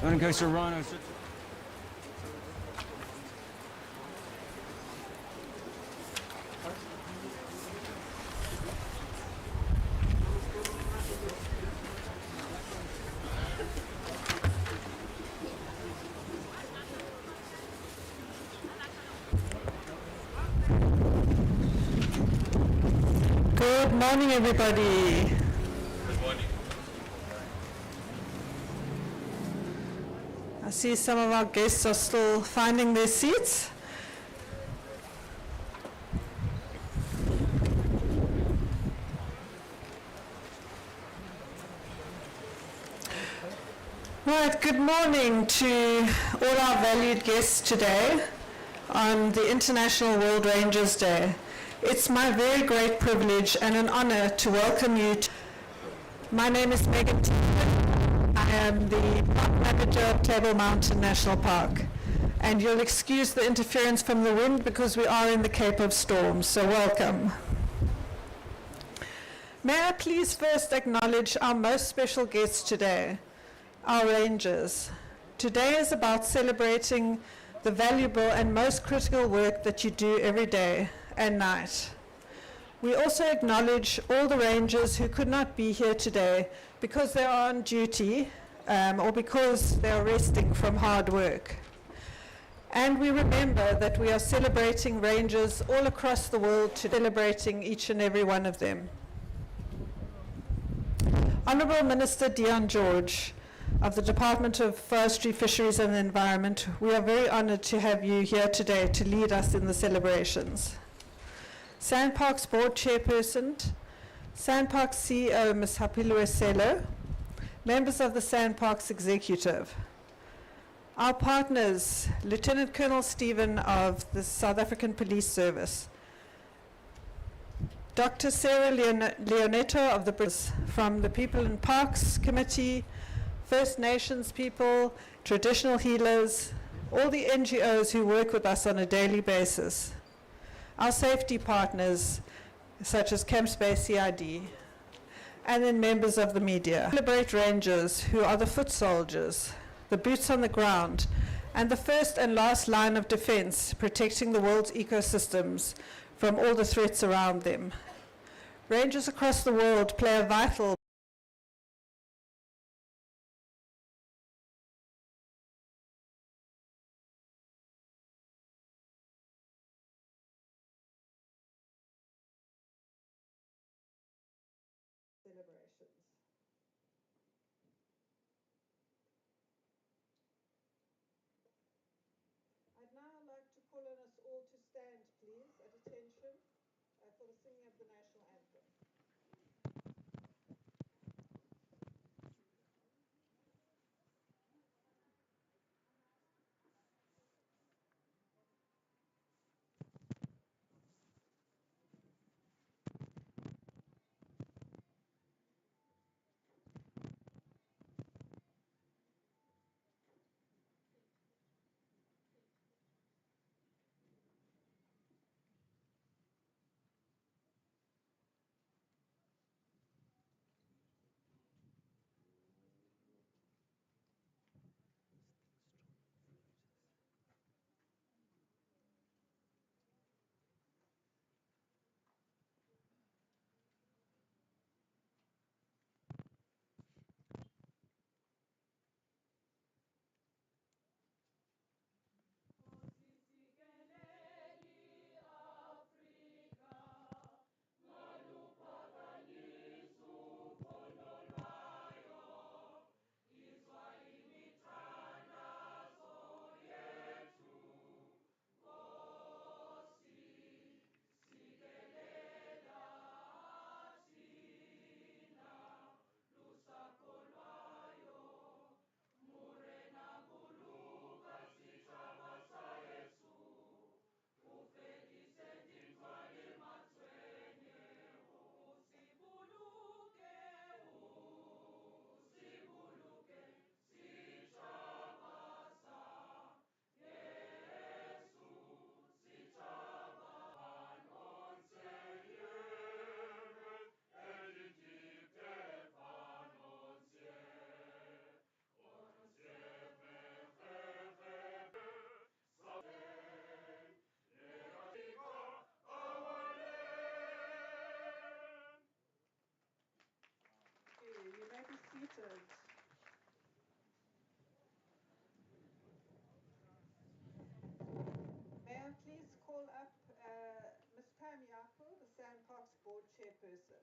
Gonna go Serrano. Good morning, everybody. Good morning. I see some of our guests are still finding their seats. Right, good morning to all our valued guests today on the International World Rangers Day. It's my very great privilege and an honor to welcome you. My name is Megan. I am the park manager of Table Mountain National Park. And you'll excuse the interference from the wind because we are in the Cape of Storms, so welcome. May I please first acknowledge our most special guests today, our Rangers. Today is about celebrating the valuable and most critical work that you do every day and night. We also acknowledge all the Rangers who could not be here today because they are on duty or because they are resting from hard work. And we remember that we are celebrating Rangers all across the world, celebrating each and every one of them. Honourable Minister Dion George of the Department of Forestry, Fisheries and the Environment, we are very honoured to have you here today to lead us in the celebrations. Sandparks Board Chairperson, Sandparks CEO Ms. Hapilwe Selo, members of the Sandparks Executive, our partners, Lieutenant Colonel Stephen of the South African Police Service, Dr. Sarah Leonetto of from the People in Parks Committee, First Nations people, traditional healers, all the NGOs who work with us on a daily basis, our safety partners such as Camps Bay CID, and then members of the media. Celebrate Rangers who are the foot soldiers, the boots on the ground, and the first and last line of defense protecting the world's ecosystems from all the threats around them. Rangers across the world play a vital celebrations. I'd now like to call on us all to stand, please, at attention for the singing of the national anthem. noted. May I please call up Ms. Pam Yako, the Sandparks Board Chairperson.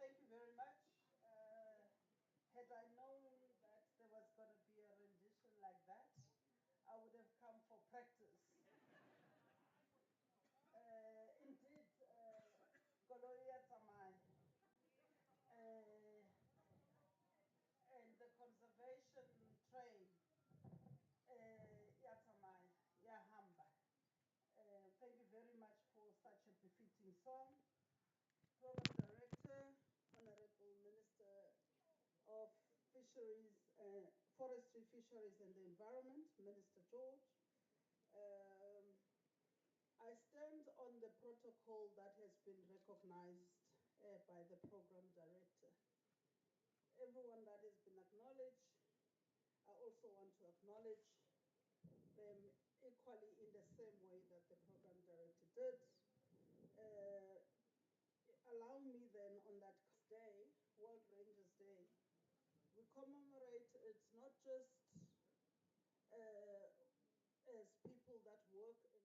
Thank you very much. Had I known that there was going to be a rendition like that, I would have come for practice. Indeed, Goloya Tamai and the conservation train, Yatamai, Yahamba. Thank you very much for such a befitting song. Program Director, Honorable Minister of Fisheries, Forestry, Fisheries and the Environment, Minister George. I stand on the protocol that has been recognized by the Program Director. Everyone that has been acknowledged, I also want to acknowledge them equally in the same way that the Program Director did. Allow me then on that day, World Rangers Day, we commemorate it not just as people that work in a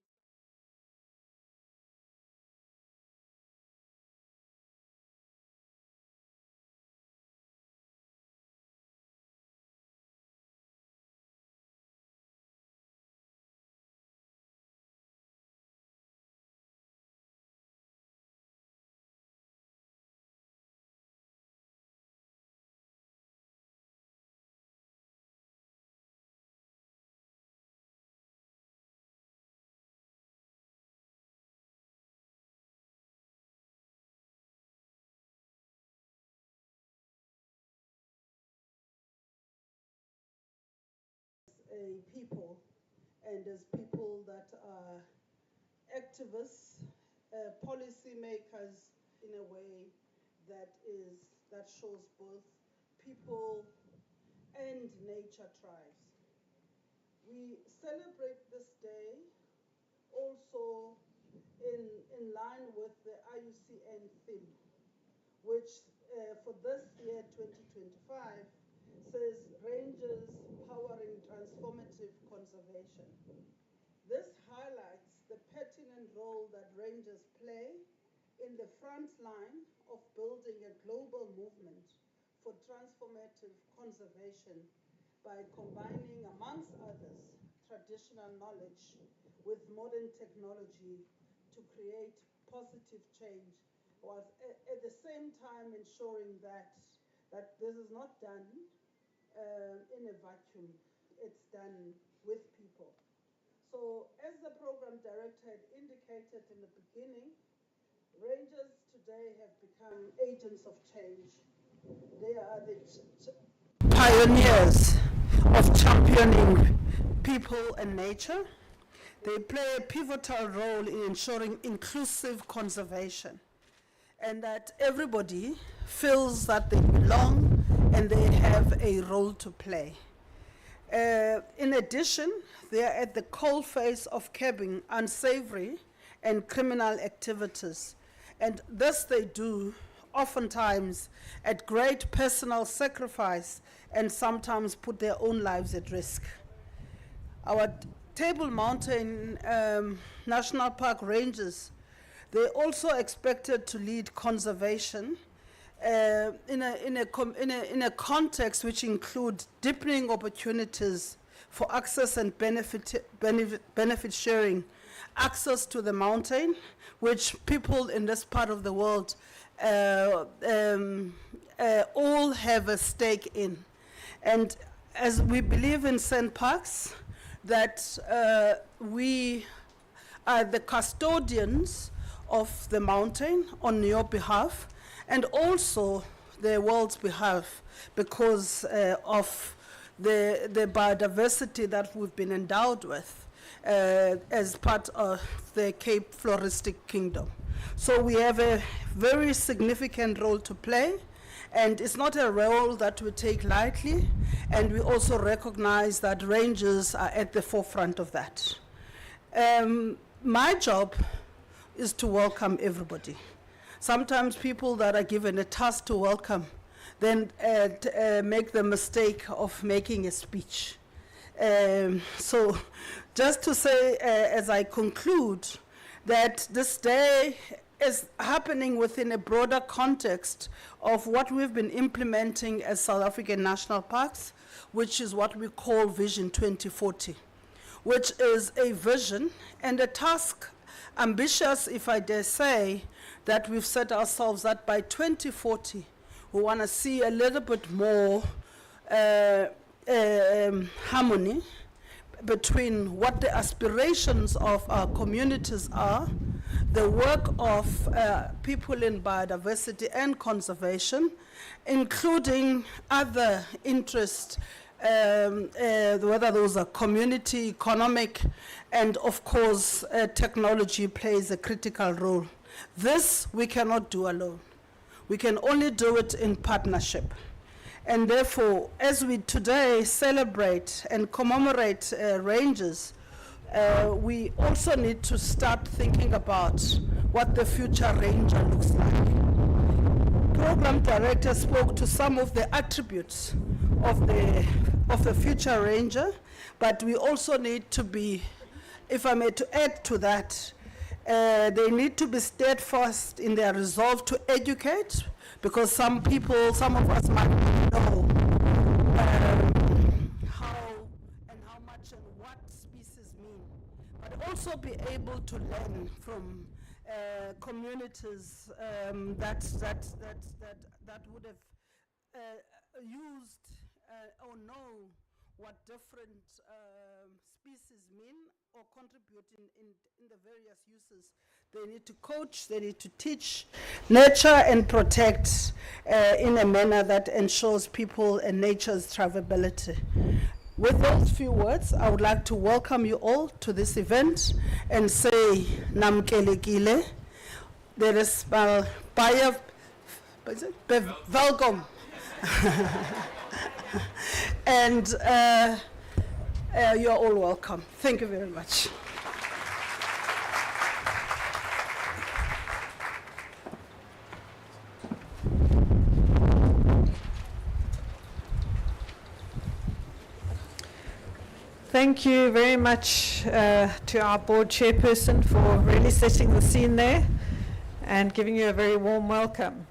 people and as people that are activists, policy makers in a way that shows both people and nature thrives. we celebrate this day also in line with the IUCN theme, which for this year, 2025, says Rangers Powering Transformative Conservation. This highlights the pertinent role that Rangers play in the front line of building a global movement for transformative conservation by combining, amongst others, traditional knowledge with modern technology to create positive change, whilst at the same time ensuring that this is not done in a vacuum. It's done with people. So as the program director had indicated in the beginning, Rangers today have become agents of change. They are the pioneers of championing people and nature. They play a pivotal role in ensuring inclusive conservation and that everybody feels that they belong and they have a role to play. In addition, they are at the coalface of curbing unsavory and criminal activities. And this they do oftentimes at great personal sacrifice and sometimes put their own lives at risk. Our Table Mountain National Park Rangers, they're also expected to lead conservation in a context which include deepening opportunities for access and benefit sharing, access to the mountain, which people in this part of the world all have a stake in. And as we believe in St. Parks, that we are the custodians of the mountain on your behalf and also the world's behalf because of the biodiversity that we've been endowed with as part of the Cape Floristic Kingdom. So we have a very significant role to play, and it's not a role that we take lightly, and we also recognize that rangers are at the forefront of that. My job is to welcome everybody. Sometimes people that are given a task to welcome then make the mistake of making a speech. So just to say, as I conclude, that this day is happening within a broader context of what we've been implementing as South African national parks, which is what we call Vision 2040, which is a vision and a task, ambitious, if I dare say, that we've set ourselves that by 2040, we want to see a little bit more harmony between what the aspirations of our communities are, the work of people in biodiversity and conservation, including other interests, whether those are community, economic, and of course technology plays a critical role. This we cannot do alone. We can only do it in partnership. And therefore, as we today celebrate and commemorate Rangers, we also need to start thinking about what the future ranger looks like. Program director spoke to some of the attributes of the future ranger, but we also need to be, if I may to add to that, they need to be steadfast in their resolve to educate, because some of us might not know how much and what species mean, but also be able to learn from communities that would have used or know what different species mean or contribute in the various uses. They need to coach, they need to teach, nurture and protect in a manner that ensures people and nature's thrivability. With those few words, I would like to welcome you all to this event and say Namkelekile. There is Baie welkom. And you're all welcome. Thank you very much. Thank you very much to our board chairperson for really setting the scene there and giving you a very warm welcome.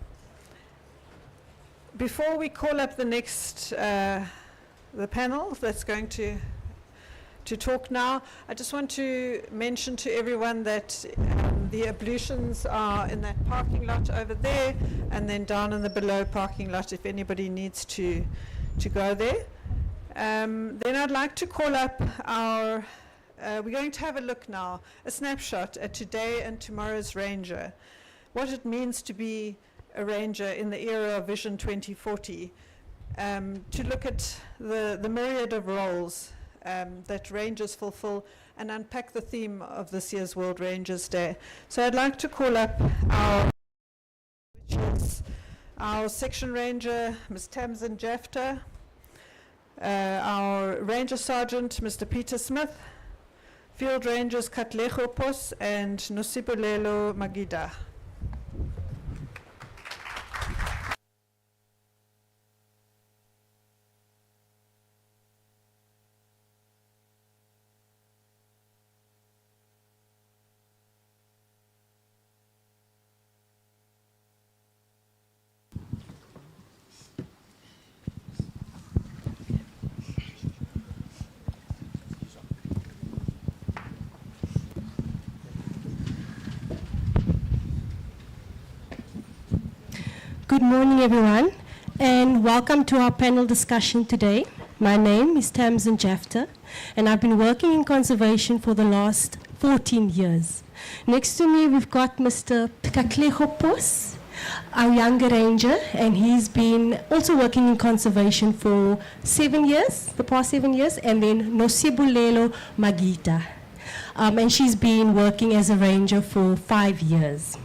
Before we call up the next, the panel that's going to talk now, I just want to mention to everyone that the ablutions are in that parking lot over there and then down in the below parking lot if anybody needs to go there. Then I'd like to call up our, we're going to have a look now, a snapshot at today and tomorrow's Ranger, what it means to be a Ranger in the era of Vision 2040, to look at the myriad of roles that Rangers fulfill and unpack the theme of this year's World Rangers Day. So I'd like to call up our, which is our Section Ranger, Ms. Tamsin Jafta, our Ranger Sergeant, Mr. Peter Smith, Field Rangers Katlego Pos and Nosibulelo Magida. Good morning, everyone, and welcome to our panel discussion today. My name is Tamsin Jafta, and I've been working in conservation for the last 14 years. Next to me, we've got Mr. Katlego Pos, our younger ranger, and he's been also working in conservation for 7 years, the past 7 years, and then Nosibulelo Magita, and she's been working as a ranger for 5 years.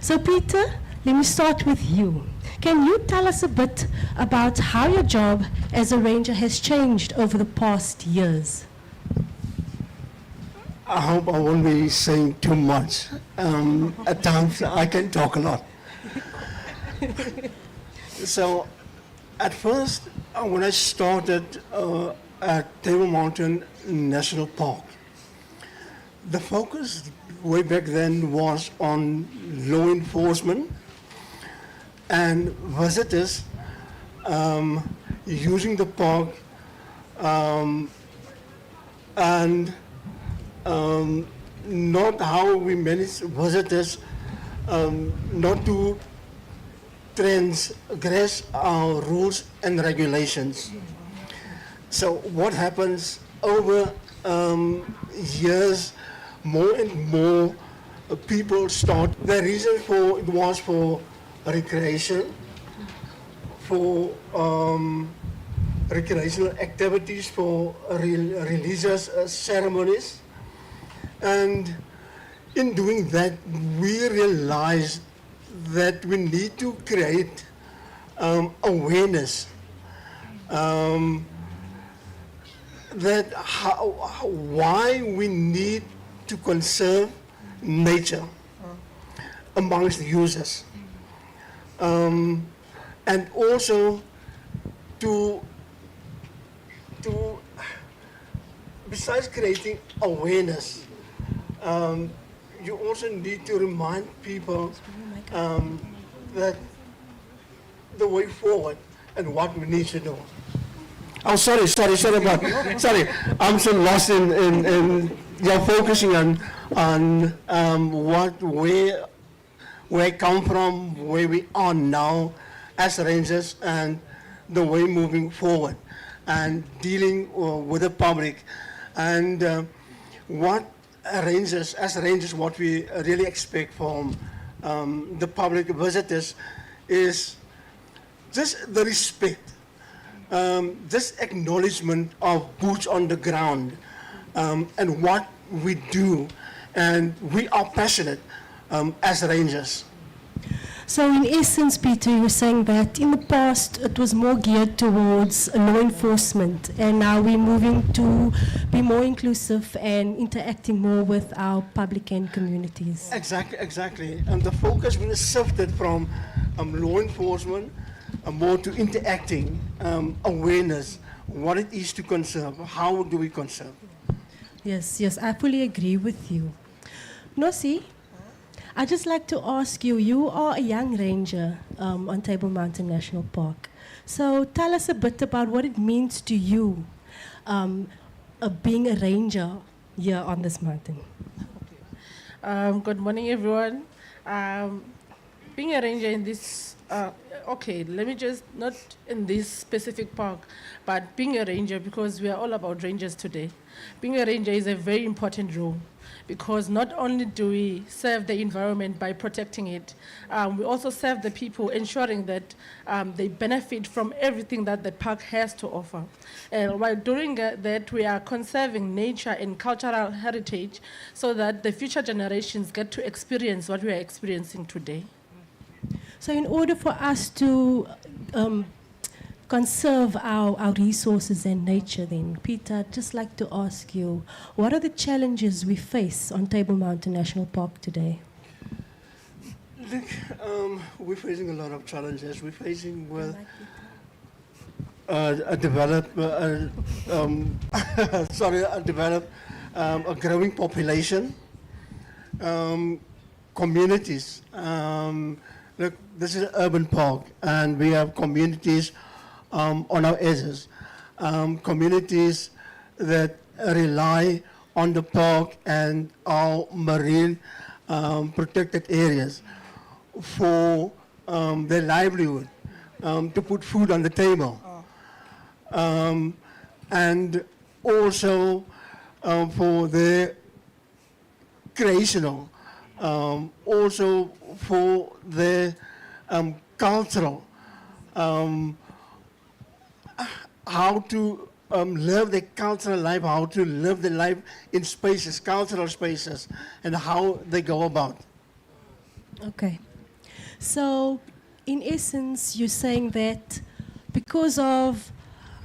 So, Peter, let me start with you. Can you tell us a bit about how your job as a ranger has changed over the past years? I hope I won't be saying too much. At times I can talk a lot. So at first, when I started at Table Mountain National Park, the focus way back then was on law enforcement and visitors using the park and not how we manage visitors not to transgress our rules and regulations. So what happens over years, more and more people start, the reason for it was for recreation, for recreational activities, for religious ceremonies. And in doing that, we realized that we need to create awareness that why we need to conserve nature amongst users. And also to besides creating awareness, you also need to remind people that the way forward and what we need to do. Oh, sorry, I'm so lost in you're focusing on where I come from, where we are now as rangers, and the way moving forward and dealing with the public. And what rangers, as rangers, what we really expect from the public visitors is just the respect, this acknowledgement of boots on the ground and what we do, and we are passionate as rangers. So in essence, Peter, you were saying that in the past it was more geared towards law enforcement, and now we're moving to be more inclusive and interacting more with our public and communities. Exactly. And the focus was shifted from law enforcement more to interacting, awareness, what it is to conserve, how do we conserve. Yes, I fully agree with you. Nosi, I'd just like to ask you, you are a young ranger on Table Mountain National Park. So tell us a bit about what it means to you being a ranger here on this mountain. Good morning, everyone. Being a ranger in this, let me just, not in this specific park, but being a ranger, because we are all about rangers today. Being a ranger is a very important role, because not only do we serve the environment by protecting it, we also serve the people, ensuring that they benefit from everything that the park has to offer. While doing that, we are conserving nature and cultural heritage so that the future generations get to experience what we are experiencing today. So in order for us to conserve our resources and nature then, Peter, I'd just like to ask you, what are the challenges we face on Table Mountain National Park today? Look, we're facing a lot of challenges. We're facing with a growing population, communities. Look, this is an urban park, and we have communities on our edges, communities that rely on the park and our marine protected areas for their livelihood, to put food on the table, and also for their recreational, also for their cultural, how to live the cultural life, how to live the life in spaces, cultural spaces, and how they go about. Okay. So, in essence, you're saying that because of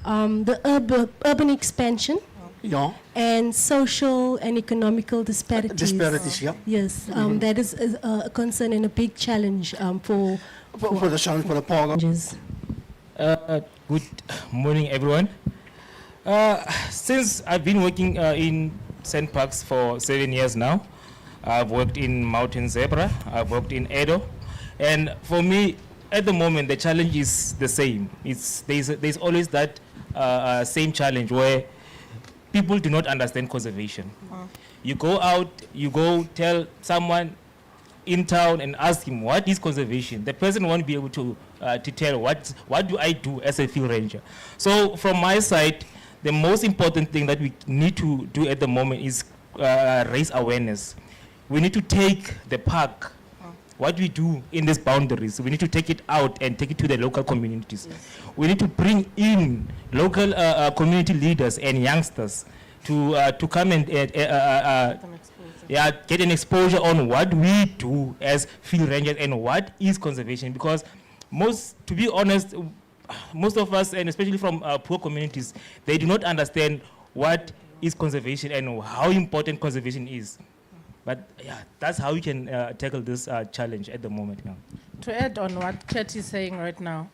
the urban expansion Yeah. and social and economical disparities. Disparities, yeah. Yes, that is a concern and a big challenge for For the challenge for the park. ranges. Good morning, everyone. Since I've been working in St. Parks for 7 years now, I've worked in Mountain Zebra, I've worked in Edo, and for me, at the moment, the challenge is the same. There's always that same challenge where people do not understand conservation. You go out, you go tell someone in town and ask him, what is conservation? The person won't be able to tell what do I do as a field ranger. So from my side, the most important thing that we need to do at the moment is raise awareness. We need to take the park, what we do in these boundaries, we need to take it out and take it to the local communities. Yes. We need to bring in local community leaders and youngsters to come and get an exposure on what we do as field rangers and what is conservation. Because to be honest, most of us, and especially from poor communities, they do not understand what is conservation and how important conservation is. But yeah, that's how we can tackle this challenge at the moment. Yeah. To add on what Kurt is saying right now,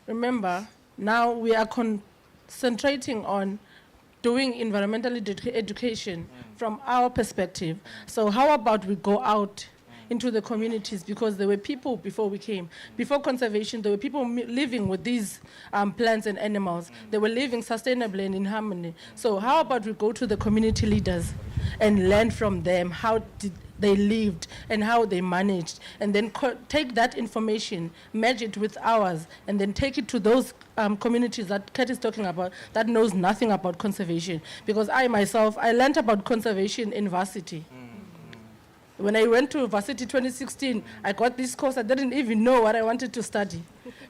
remember, now we are concentrating on doing environmental education from our perspective. So how about we go out into the communities, because there were people before we came. Before conservation, there were people living with these plants and animals. They were living sustainably and in harmony. So how about we go to the community leaders and learn from them how did they lived and how they managed, and then take that information, merge it with ours, and then take it to those communities that Kat is talking about that knows nothing about conservation. Because I myself, I learned about conservation in varsity. When I went to varsity 2016, I got this course. I didn't even know what I wanted to study.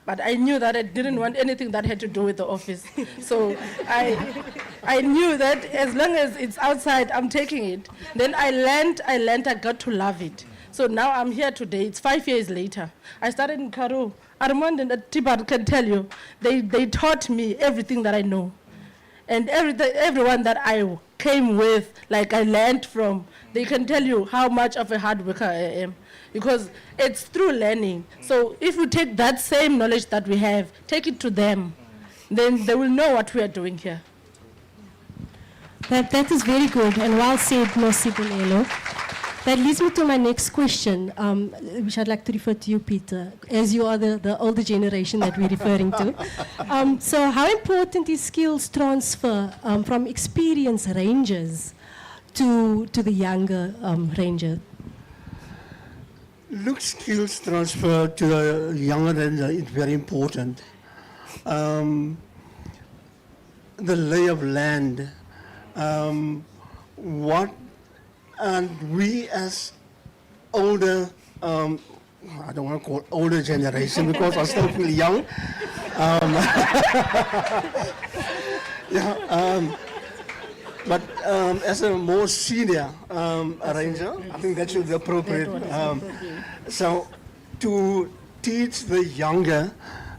But I knew that I didn't want anything that had to do with the office. So I knew that as long as it's outside, I'm taking it. Then I learned, I got to love it. So now I'm here today. It's 5 years later. I started in Karoo. Armand and Tibar can tell you, they taught me everything that I know. And everyone that I came with, like I learned from, they can tell you how much of a hard worker I am. Because it's through learning. So if we take that same knowledge that we have, take it to them, then they will know what we are doing here. That is very good and well said, Nosibonelo. That leads me to my next question, which I'd like to refer to you, Peter, as you are the older generation that we're referring to. So how important is skills transfer from experienced rangers to the younger ranger? Look, skills transfer to the younger ranger is very important. The lay of land, and we as older, I don't want to call older generation because I still feel young. But as a more senior ranger, I think that should be appropriate. So to teach the younger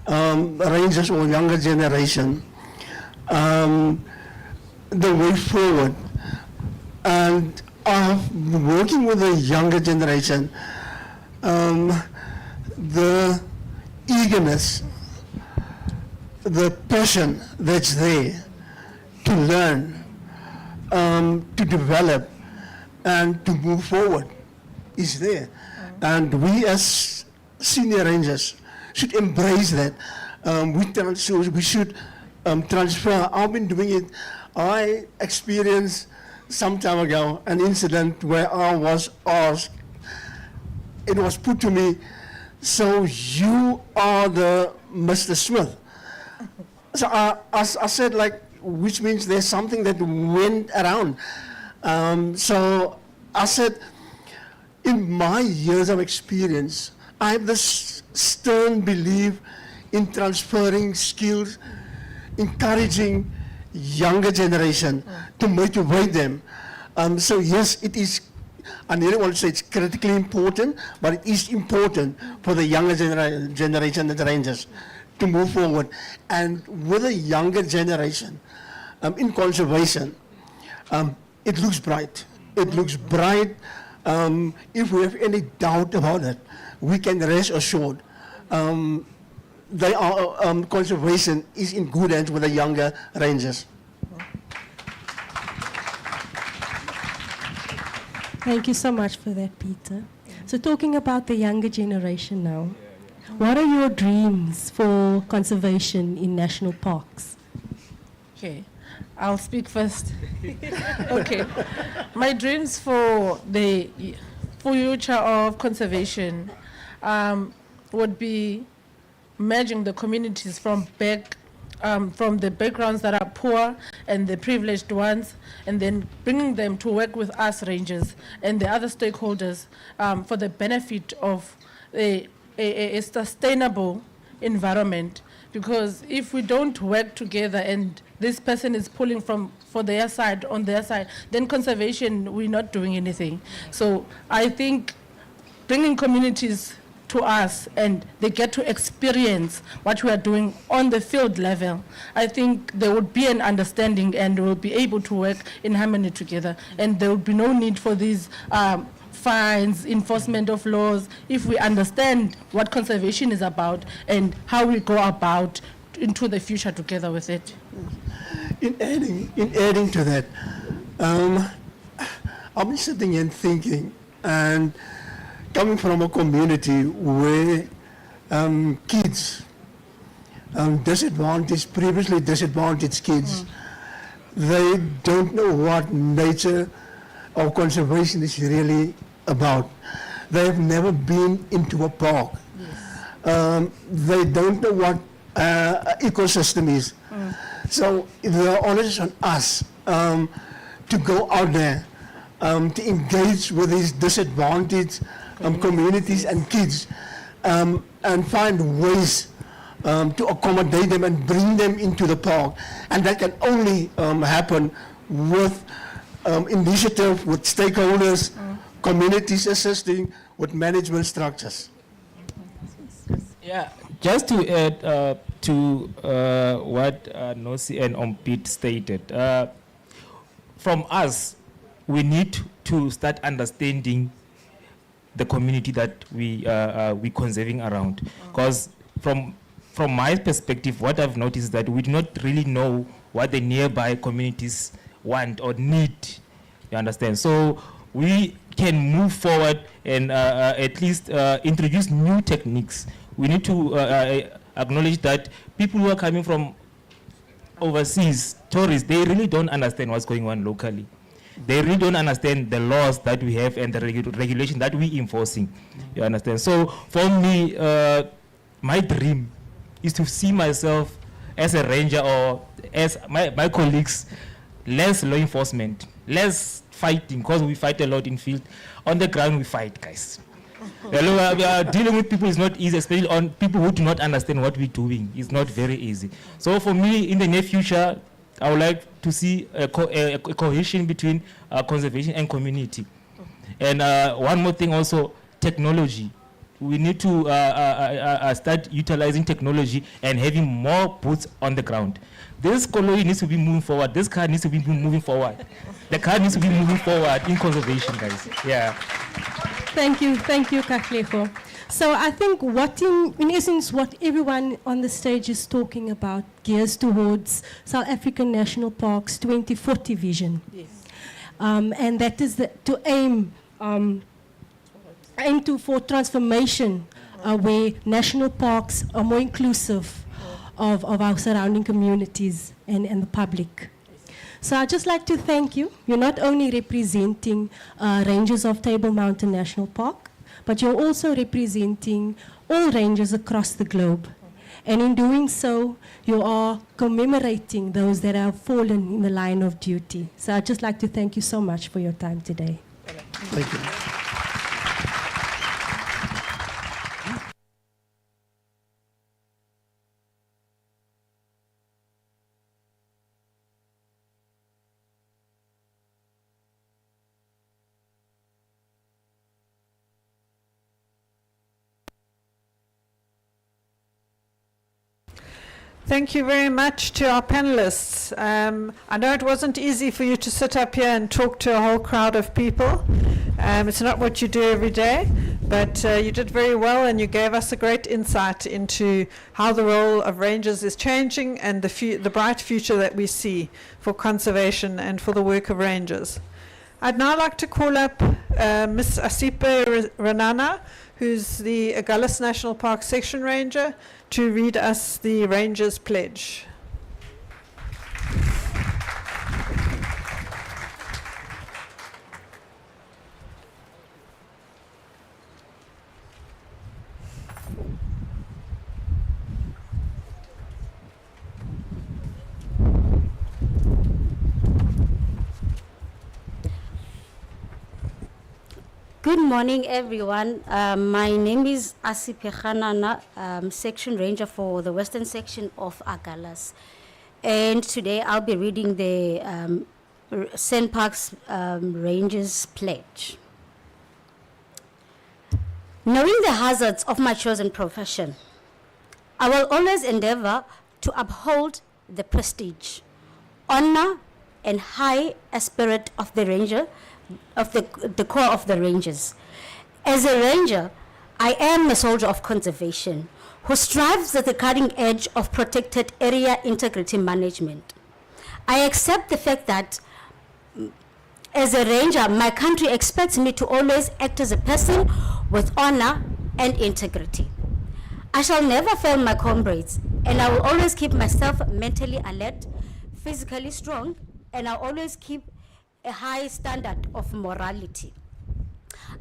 rangers or younger generation the way forward, and working with the younger generation, the eagerness, the passion that's there to learn, to develop, and to move forward is there. And we as senior rangers should embrace that. We should transfer. I've been doing it. I experienced some time ago an incident where I was asked, it was put to me, so you are the Mr. Smith. So I said, like, which means there's something that went around. So I said, in my years of experience, I have this stern belief in transferring skills, encouraging younger generation to motivate them. So yes, it is, I don't want to say it's critically important, but it is important for the younger generation, the rangers, to move forward. And with a younger generation in conservation, it looks bright. It looks bright. If we have any doubt about it, we can rest assured. Conservation is in good hands with the younger rangers. Thank you so much for that, Peter. So talking about the younger generation now, what are your dreams for conservation in national parks? Okay, I'll speak first. Okay, my dreams for the future of conservation would be merging the communities from the backgrounds that are poor and the privileged ones, and then bringing them to work with us rangers and the other stakeholders for the benefit of a sustainable environment. Because if we don't work together and this person is pulling on their side, then conservation, we're not doing anything. So I think bringing communities to us and they get to experience what we are doing on the field level, I think there would be an understanding and we'll be able to work in harmony together, and there would be no need for these fines, enforcement of laws, if we understand what conservation is about and how we go about into the future together with it. In adding to that, I've been sitting and thinking, and coming from a community where kids, previously disadvantaged kids, they don't know what nature or conservation is really about. They have never been into a park. They don't know what ecosystem is. So the onus is on us to go out there, to engage with these disadvantaged communities and kids, and find ways to accommodate them and bring them into the park. And that can only happen with initiative, with stakeholders, communities assisting, with management structures. Yeah, just to add to what Nosi and Ompit stated, from us, we need to start understanding the community that we conserving around. Because from my perspective, what I've noticed is that we do not really know what the nearby communities want or need. You understand? So we can move forward and at least introduce new techniques. We need to acknowledge that people who are coming from overseas, tourists, they really don't understand what's going on locally. They really don't understand the laws that we have and the regulation that we enforcing. You understand? So for me, my dream is to see myself as a ranger or as my colleagues, less law enforcement, less fighting, because we fight a lot in field. On the ground, we fight, guys. Dealing with people is not easy, especially on people who do not understand what we're doing. It's not very easy. So for me, in the near future, I would like to see a cohesion between conservation and community. And one more thing also, technology. We need to start utilizing technology and having more boots on the ground. This colony needs to be moving forward. This car needs to be moving forward. The car needs to be moving forward in conservation, guys. Yeah. Thank you, Katlego. So I think what in essence, what everyone on the stage is talking about gears towards South African National Parks 2040 vision. Yes. And that is to aim for transformation where national parks are more inclusive of our surrounding communities and the public. So I'd just like to thank you. You're not only representing rangers of Table Mountain National Park, but you're also representing all rangers across the globe. And in doing so, you are commemorating those that have fallen in the line of duty. So I'd just like to thank you so much for your time today. Thank you. Thank you very much to our panelists. I know it wasn't easy for you to sit up here and talk to a whole crowd of people. It's not what you do every day, but you did very well, and you gave us a great insight into how the role of rangers is changing and the bright future that we see for conservation and for the work of rangers. I'd now like to call up Ms. Asipe Ranana, who's the Agulhas National Park Section Ranger, to read us the Rangers Pledge. Good morning, everyone. My name is Asipe Ranana, Section Ranger for the Western Section of Agulhas. And today I'll be reading the St. Parks Rangers Pledge. Knowing the hazards of my chosen profession, I will always endeavor to uphold the prestige, honor, and high spirit of the ranger, of the core of the rangers. As a ranger, I am a soldier of conservation who strives at the cutting edge of protected area integrity management. I accept the fact that as a ranger, my country expects me to always act as a person with honor and integrity. I shall never fail my comrades, and I will always keep myself mentally alert, physically strong, and I'll always keep a high standard of morality.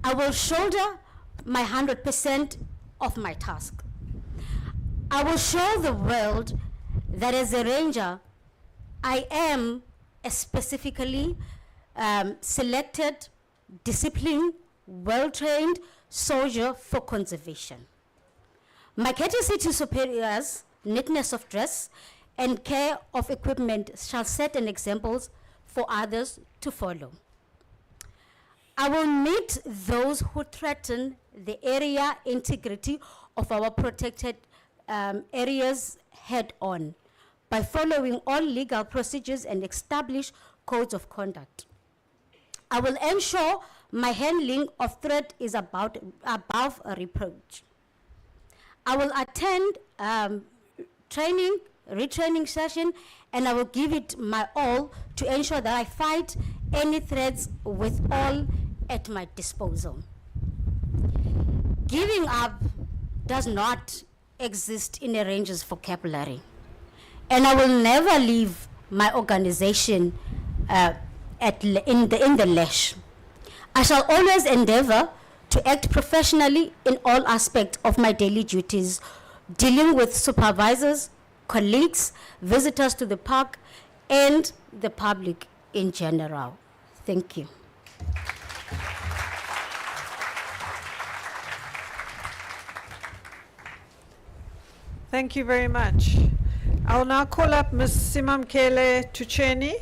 I will shoulder my 100% of my task. I will show the world that as a ranger, I am a specifically selected, disciplined, well-trained soldier for conservation. My courtesy to superiors, neatness of dress, and care of equipment shall set an example for others to follow. I will meet those who threaten the area integrity of our protected areas head on by following all legal procedures and establish codes of conduct. I will ensure my handling of threat is above a reproach. I will attend retraining session, and I will give it my all to ensure that I fight any threats with all at my disposal. Giving up does not exist in a Rangers vocabulary, and I will never leave my organization in the leash. I shall always endeavor to act professionally in all aspects of my daily duties, dealing with supervisors, colleagues, visitors to the park, and the public in general. Thank you. Thank you very much. I'll now call up Ms. Simamkele Tucheni,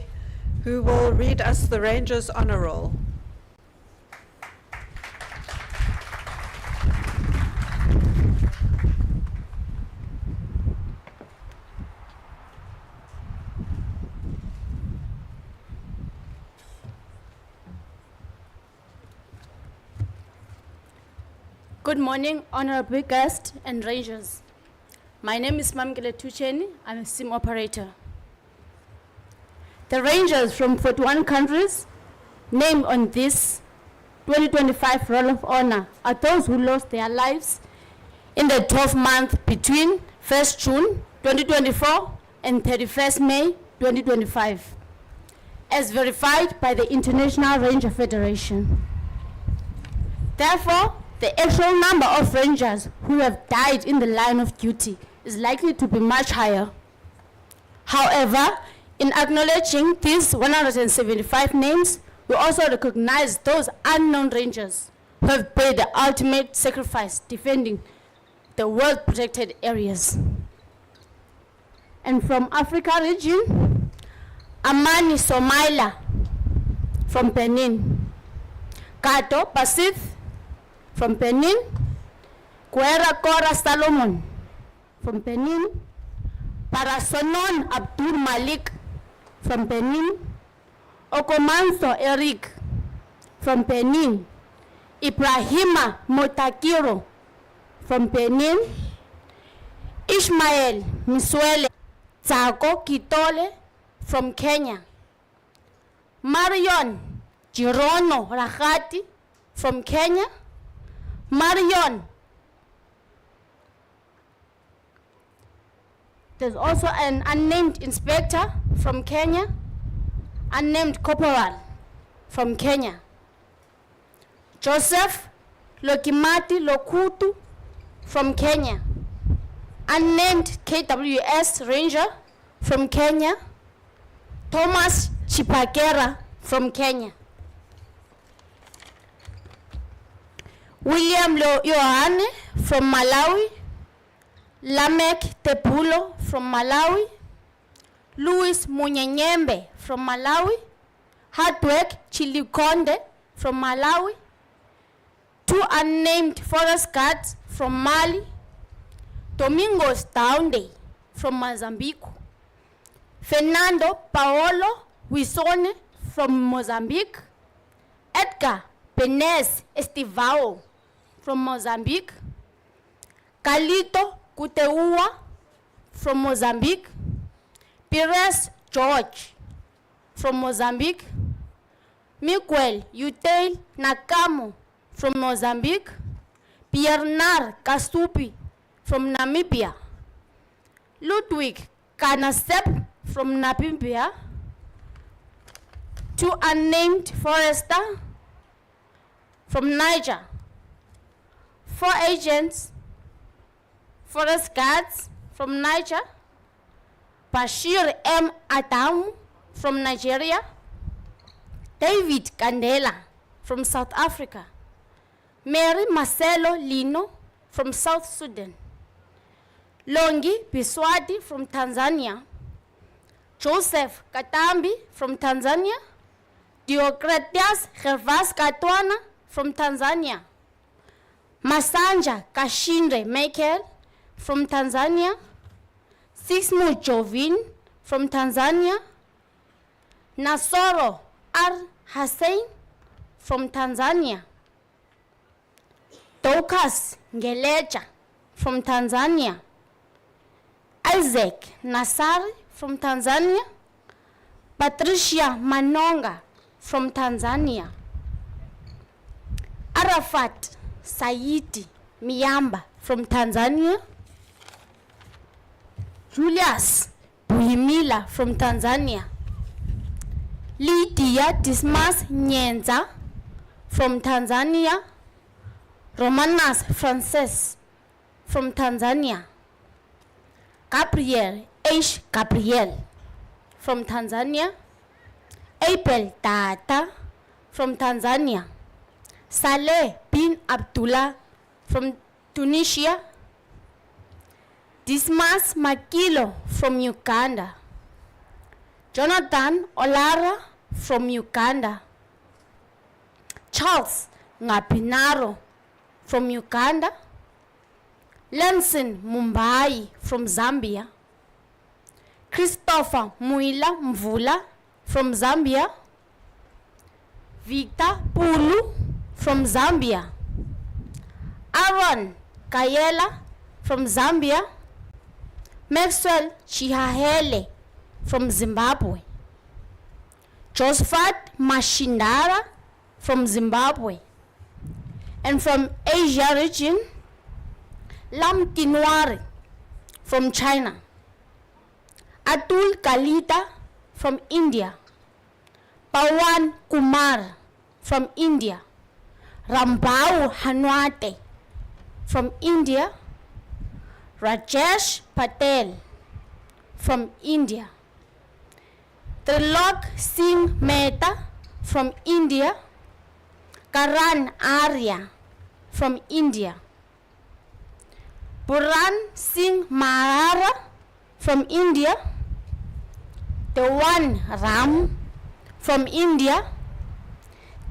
who will read us the Rangers Honour Roll. Good morning, honorable guests and rangers. My name is Mamgele Tucheni. I'm a SIM operator. The rangers from 41 countries named on this 2025 Roll of Honor are those who lost their lives in the 12th month between 1st June 2024 and 31st May 2025, as verified by the International Ranger Federation. Therefore, the actual number of rangers who have died in the line of duty is likely to be much higher. However, in acknowledging these 175 names, we also recognize those unknown rangers who have paid the ultimate sacrifice defending the world protected areas. And from Africa region, Amani Somaila from Benin, Kato Pasith from Benin, Kuera Kora Salomon from Benin, Parasonon Abdul Malik from Benin, Okomanso Eric from Benin, Ibrahima Motakiro from Benin, Ishmael Miswele Tsako Kitole from Kenya, Marion Girono Rahati from Kenya, Marion. There's also an unnamed inspector from Kenya, unnamed corporal from Kenya. Joseph Lokimati Lokutu from Kenya, unnamed KWS Ranger from Kenya. Thomas Chipakera from Kenya. William Yohane from Malawi, Lamek Tepulo from Malawi, Louis Munyenyembe from Malawi, Hardwork Chilikonde from Malawi, 2 unnamed forest guards from Mali, Domingos Daunde from Mozambique, Fernando Paolo Wisone from Mozambique, Edgar Penez Estivao from Mozambique, Calito Kuteua from Mozambique, Pires George from Mozambique, Miguel Utel Nakamo from Mozambique, Bernard Kasupi from Namibia, Ludwig Kanasep from Namibia, 2 unnamed forester from Niger, 4 agents, forest guards from Niger, Bashir M. Adam from Nigeria, David Kandela from South Africa, Mary Marcelo Lino from South Sudan, Longi Biswadi from Tanzania, Joseph Katambi from Tanzania, Diocretias Gervas Katwana from Tanzania. Masanja Kashindre Michael from Tanzania. Sismu Jovin from Tanzania. Nasoro R. Hussein from Tanzania. Dokas Ngelecha from Tanzania. Isaac Nasari from Tanzania. Patricia Manonga from Tanzania. Arafat Saidi Miyamba from Tanzania. Julius Buhimila from Tanzania. Lydia Dismas Nyenza from Tanzania. Romanas Frances from Tanzania. Gabriel H. Gabriel from Tanzania. Abel Tata from Tanzania. Saleh bin Abdullah from Tunisia. Dismas Makilo from Uganda. Jonathan Olara from Uganda. Charles Ngapinaro from Uganda. Lenson Mumbai from Zambia. Christopher Muila Mvula from Zambia. Victor Pulu from Zambia. Aaron Kayela from Zambia. Maxwell Chihahele from Zimbabwe. Josephat Mashindara from Zimbabwe. And from Asia region, Lam Kinwari from China. Atul Kalita from India. Pawan Kumar from India. Rambau Hanwate from India. Rajesh Patel from India. Trilok Singh Mehta from India. Karan Arya from India. Puran Singh Mahara from India. Dewan Ram from India.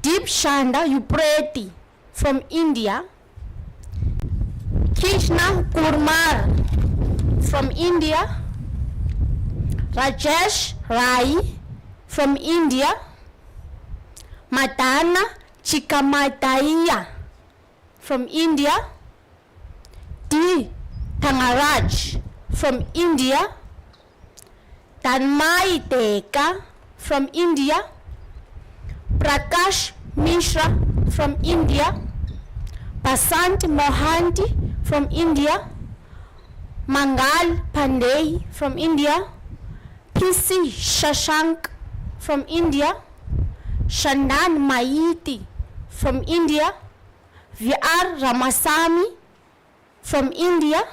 Deep Shanda Upreti from India. Krishna Kurmar from India. Rajesh Rai from India. Matana Chikamataiya from India. D. Tangaraj from India. Tanmai Teka from India. Prakash Mishra from India. Basant Mohanty from India. Mangal Pandey from India. PC Shashank from India. Shandan Maiti from India. VR Ramasamy from India.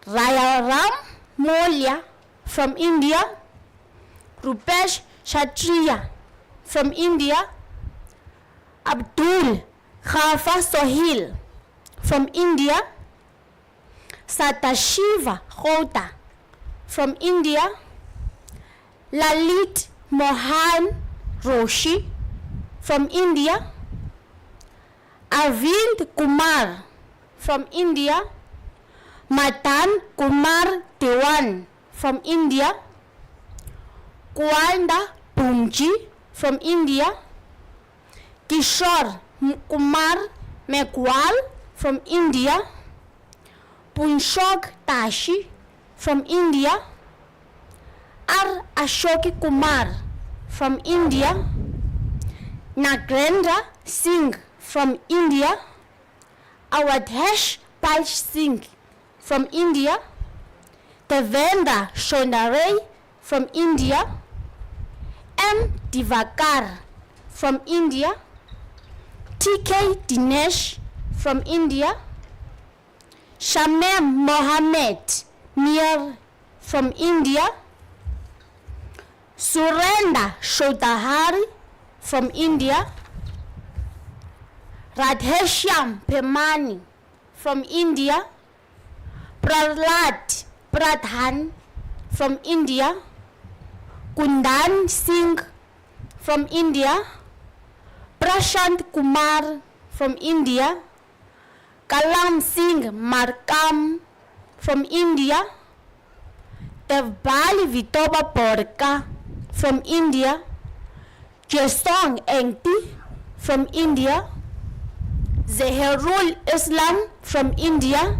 Rayaram Molia from India. Rupesh Kshatriya from India. Abdul Khafa Sohil from India. Satashiva Khota from India. Lalit Mohan Roshi from India. Arvind Kumar from India. Matan Kumar Dewan from India. Kwanda Punji from India. Kishore Kumar Mekwal from India. Punshok Tashi from India. R. Ashoki Kumar from India. Nagrendra Singh from India. Awadhesh Pal Singh from India. Devendra Shonare from India. M. Divakar from India. TK Dinesh from India. Shamem Mohammed Mir from India. Surendra Shodhari from India. Radheshyam Pemani from India. Prahlad Pradhan from India. Kundan Singh from India, Prashant Kumar from India, Kalam Singh Markam from India, Devbali Vitoba Porka from India, Jesong Engti from India, Zeherul Islam from India,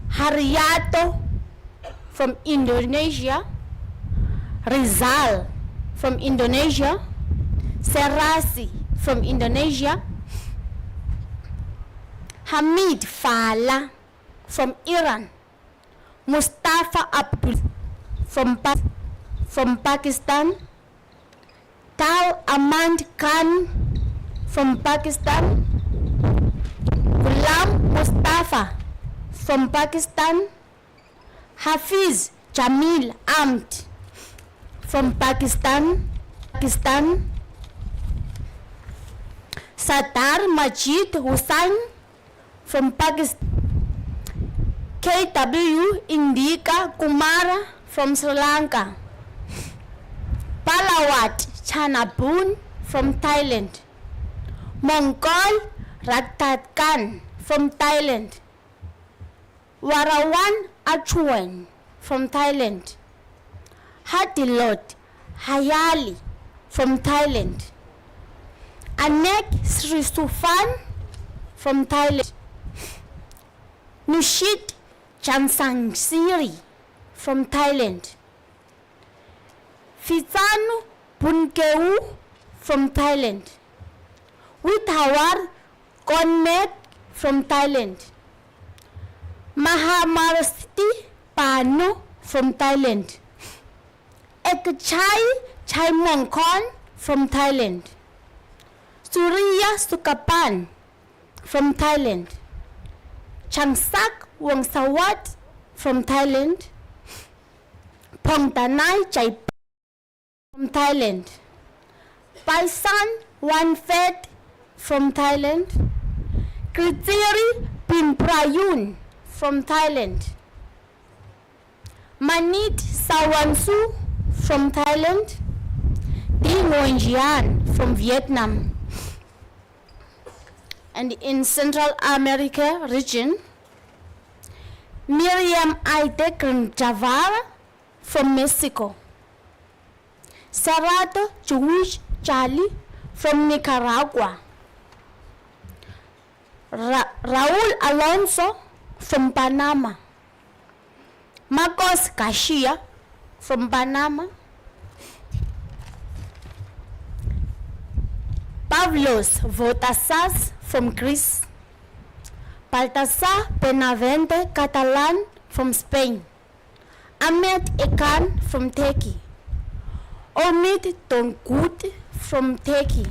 Haryato from Indonesia, Rizal from Indonesia, Serasi from Indonesia, Hamid Fala from Iran, Mustafa Abdul from Pakistan, Tal Amand Khan from Pakistan, Ghulam Mustafa from Pakistan, Hafiz Jamil Amt from Pakistan, Sadar Majid Hussain from Pakistan, KW Indika Kumara from Sri Lanka, Palawat Chanabun from Thailand, Mongol Raktat Khan from Thailand, Warawan Achuan from Thailand, Hatilot Hayali from Thailand, Anek Srisufan from Thailand, Nushit Chansangsiri from Thailand, Fitsanu Punkeu from Thailand, Withawar Konmek from Thailand, Mahamarasti Pano from Thailand, Ekchai Chai Mongkon from Thailand, Surya Sukapan from Thailand, Changsak Wongsawat from Thailand, Pongtanai Chai from Thailand, Paisan Wanfet from Thailand, Kritiri Pinprayun from Thailand, Manit Sawansu from Thailand, Ding Nguyen from Vietnam. And in Central America region, Miriam Aide Javara from Mexico, Sarato Chuish Charlie from Nicaragua, Raul Alonso from Panama, Marcos Garcia from Panama, Pavlos Votasas from Greece, Baltasar Benavente Catalan from Spain, Ahmed Ekan from Turkey, Omid Tonkut from Turkey.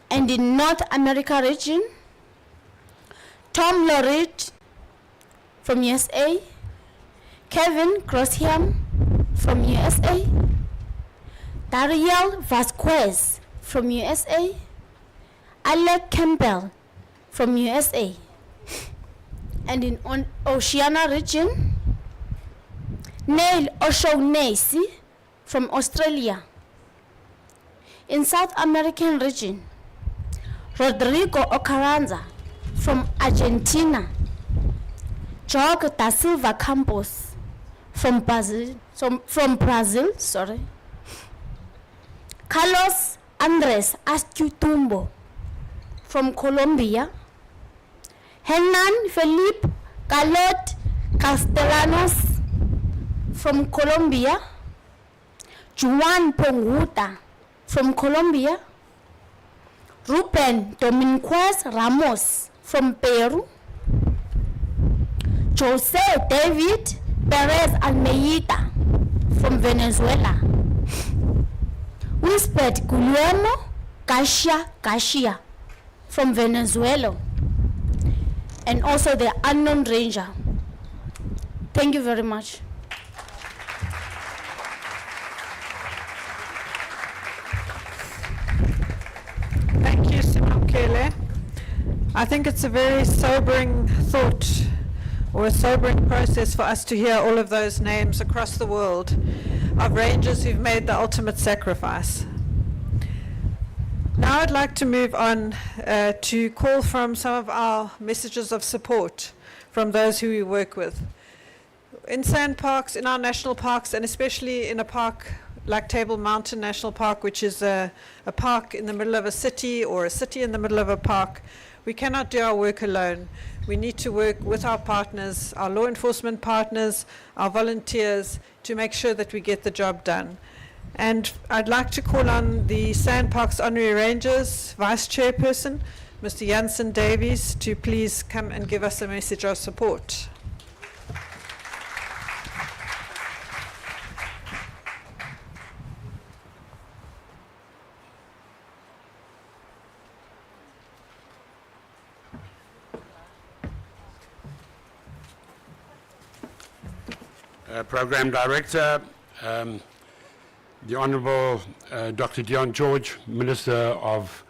And in North America region, Tom Lorid from USA, Kevin Crossham from USA, Dariel Vasquez from USA, Alec Campbell from USA. And in Oceania region, Neil O'Shaughnessy from Australia. In South American region, Rodrigo Ocaranza from Argentina, Jorge da Silva Campos from Brazil, Carlos Andres Astutumbo from Colombia, Hernan Felipe Calot Castellanos from Colombia, Juan Ponguta from Colombia, Ruben Dominguez Ramos from Peru, Jose David Perez Almeida from Venezuela, Whispered Guillermo Garcia from Venezuela, and also the unknown ranger. Thank you very much. Thank you, Simamkele. I think it's a very sobering thought or a sobering process for us to hear all of those names across the world of rangers who've made the ultimate sacrifice. Now I'd like to move on to call from some of our messages of support from those who we work with. In sandparks, in our national parks, and especially in a park like Table Mountain National Park, which is a park in the middle of a city or a city in the middle of a park, we cannot do our work alone. We need to work with our partners, our law enforcement partners, our volunteers, to make sure that we get the job done. And I'd like to call on the Sandparks Honorary Rangers Vice Chairperson, Mr. Janssen Davies, to please come and give us a message of support. Program Director, the Honourable Dr. Dion George, Minister of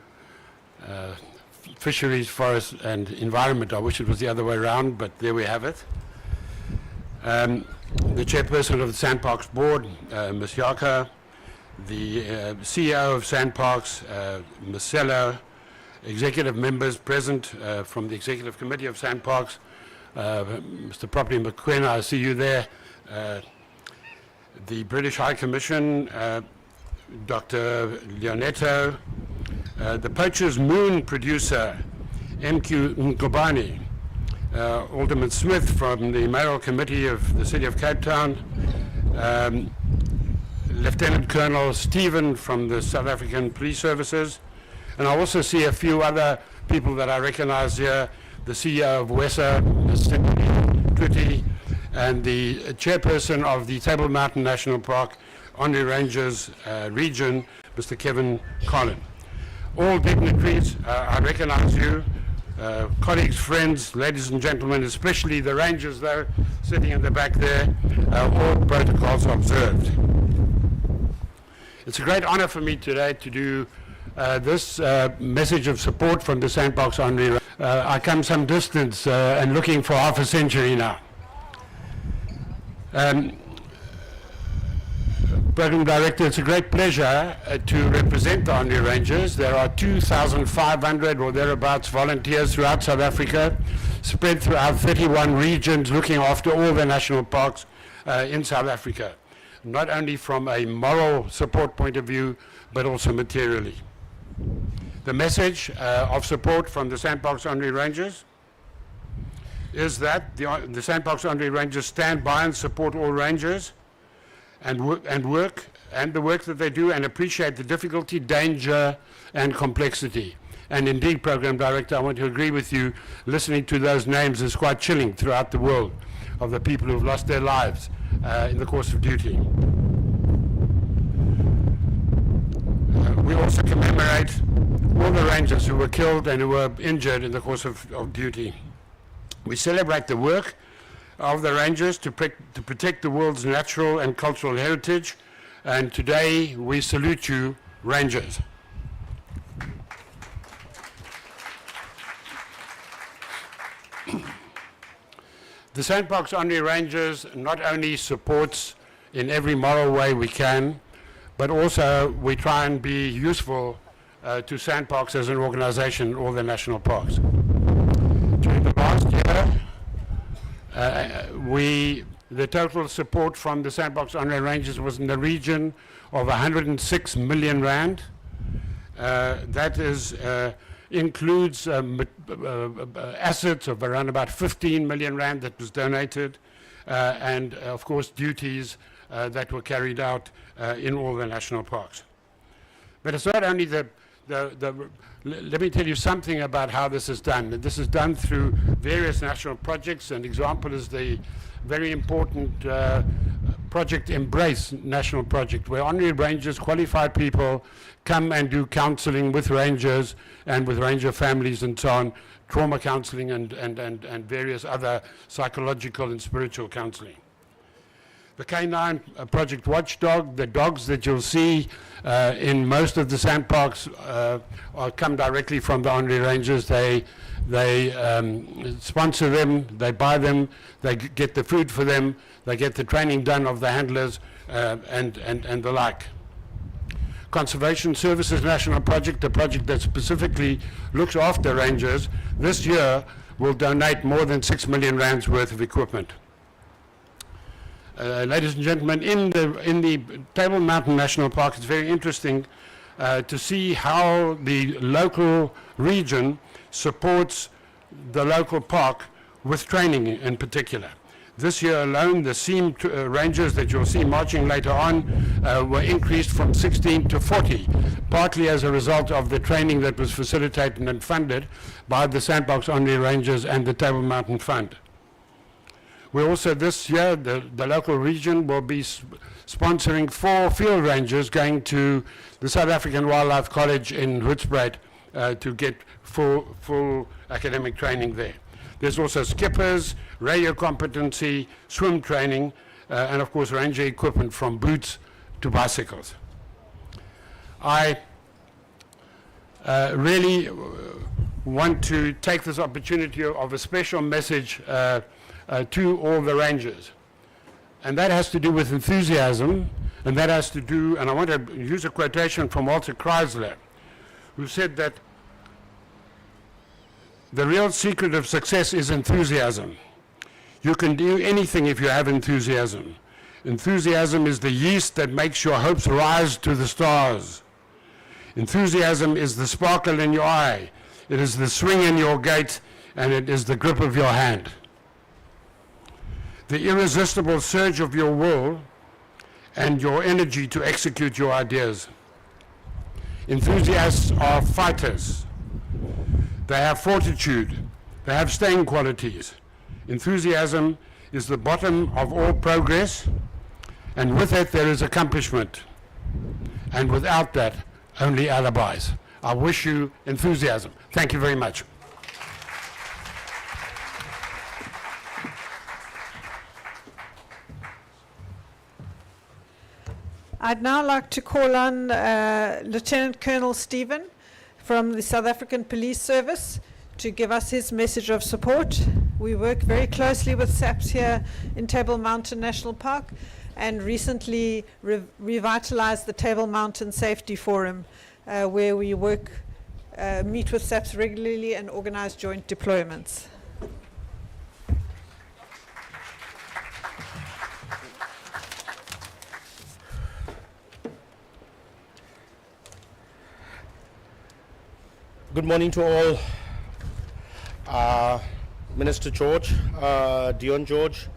Fisheries, Forests and Environment. I wish it was the other way around, but there we have it. The Chairperson of the Sandparks Board, Ms. Yaka, the CEO of Sandparks, Ms. Sello, executive members present from the Executive Committee of Sandparks, Mr. Property McQueen, I see you there. The British High Commission, Dr. Leonetto, the Poacher's Moon producer, MQ Ngubani, Alderman Smith from the Mayoral Committee of the City of Cape Town, Lieutenant Colonel Stephen from the South African Police Services, and I also see a few other people that I recognize here, the CEO of WESA, Ms. Stephanie Twitty, and the chairperson of the Table Mountain National Park Honorary Rangers region, Mr. Kevin Collin. All dignitaries, I recognize you, colleagues, friends, ladies and gentlemen, especially the rangers there sitting in the back there, all protocols observed. It's a great honor for me today to do this message of support from the Sandparks Honorary. I come some distance and looking for half a century now. Program Director, it's a great pleasure to represent the Honorary Rangers. There are 2,500 or thereabouts volunteers throughout South Africa, spread throughout 31 regions, looking after all the national parks in South Africa, not only from a moral support point of view, but also materially. The message of support from the Sandparks Honorary Rangers is that the Sandparks Honorary Rangers stand by and support all rangers and the work that they do, and appreciate the difficulty, danger and complexity. And indeed, Program Director, I want to agree with you, listening to those names is quite chilling throughout the world of the people who have lost their lives in the course of duty. We also commemorate all the rangers who were killed and who were injured in the course of duty. We celebrate the work of the rangers to protect the world's natural and cultural heritage, and today we salute you, rangers. The Sandparks Honorary Rangers not only supports in every moral way we can, but also we try and be useful to Sandparks as an organization in all the national parks. During the last year, the total support from the Sandparks Honorary Rangers was in the region of 106 million rand. That includes assets of around about 15 million rand that was donated, and of course duties that were carried out in all the national parks. But it's not only let me tell you something about how this is done. This is done through various national projects. An example is the very important Project Embrace national project, where honorary rangers, qualified people, come and do counseling with rangers and with ranger families and so on, trauma counseling and various other psychological and spiritual counseling. The Canine Project Watchdog, the dogs that you'll see in most of the sandparks come directly from the Honorary Rangers. They sponsor them, they buy them, they get the food for them, they get the training done of the handlers and the like. Conservation Services National Project, a project that specifically looks after rangers, this year will donate more than 6 million rands worth of equipment. Ladies and gentlemen, in the Table Mountain National Park, it's very interesting to see how the local region supports the local park with training in particular. This year alone, the SEAM rangers that you'll see marching later on were increased from 16 to 40, partly as a result of the training that was facilitated and funded by the Sandbox Honorary Rangers and the Table Mountain Fund. We also, this year, the local region will be sponsoring 4 field rangers going to the South African Wildlife College in Hoedspruit to get full academic training there. There's also skippers, radio competency, swim training, and of course ranger equipment from boots to bicycles. I really want to take this opportunity of a special message to all the rangers. And that has to do with enthusiasm, and that has to do, and I want to use a quotation from Walter Chrysler, who said that the real secret of success is enthusiasm. You can do anything if you have enthusiasm. Enthusiasm is the yeast that makes your hopes rise to the stars. Enthusiasm is the sparkle in your eye. It is the swing in your gait, and it is the grip of your hand. The irresistible surge of your will and your energy to execute your ideas. Enthusiasts are fighters. They have fortitude. They have staying qualities. Enthusiasm is the bottom of all progress, and with it there is accomplishment. And without that, only alibis. I wish you enthusiasm. Thank you very much. I'd now like to call on Lieutenant Colonel Stephen from the South African Police Service to give us his message of support. We work very closely with SAPS here in Table Mountain National Park and recently revitalized the Table Mountain Safety Forum where we meet with SAPS regularly and organize joint deployments. Good morning to all. Minister George, Dion George,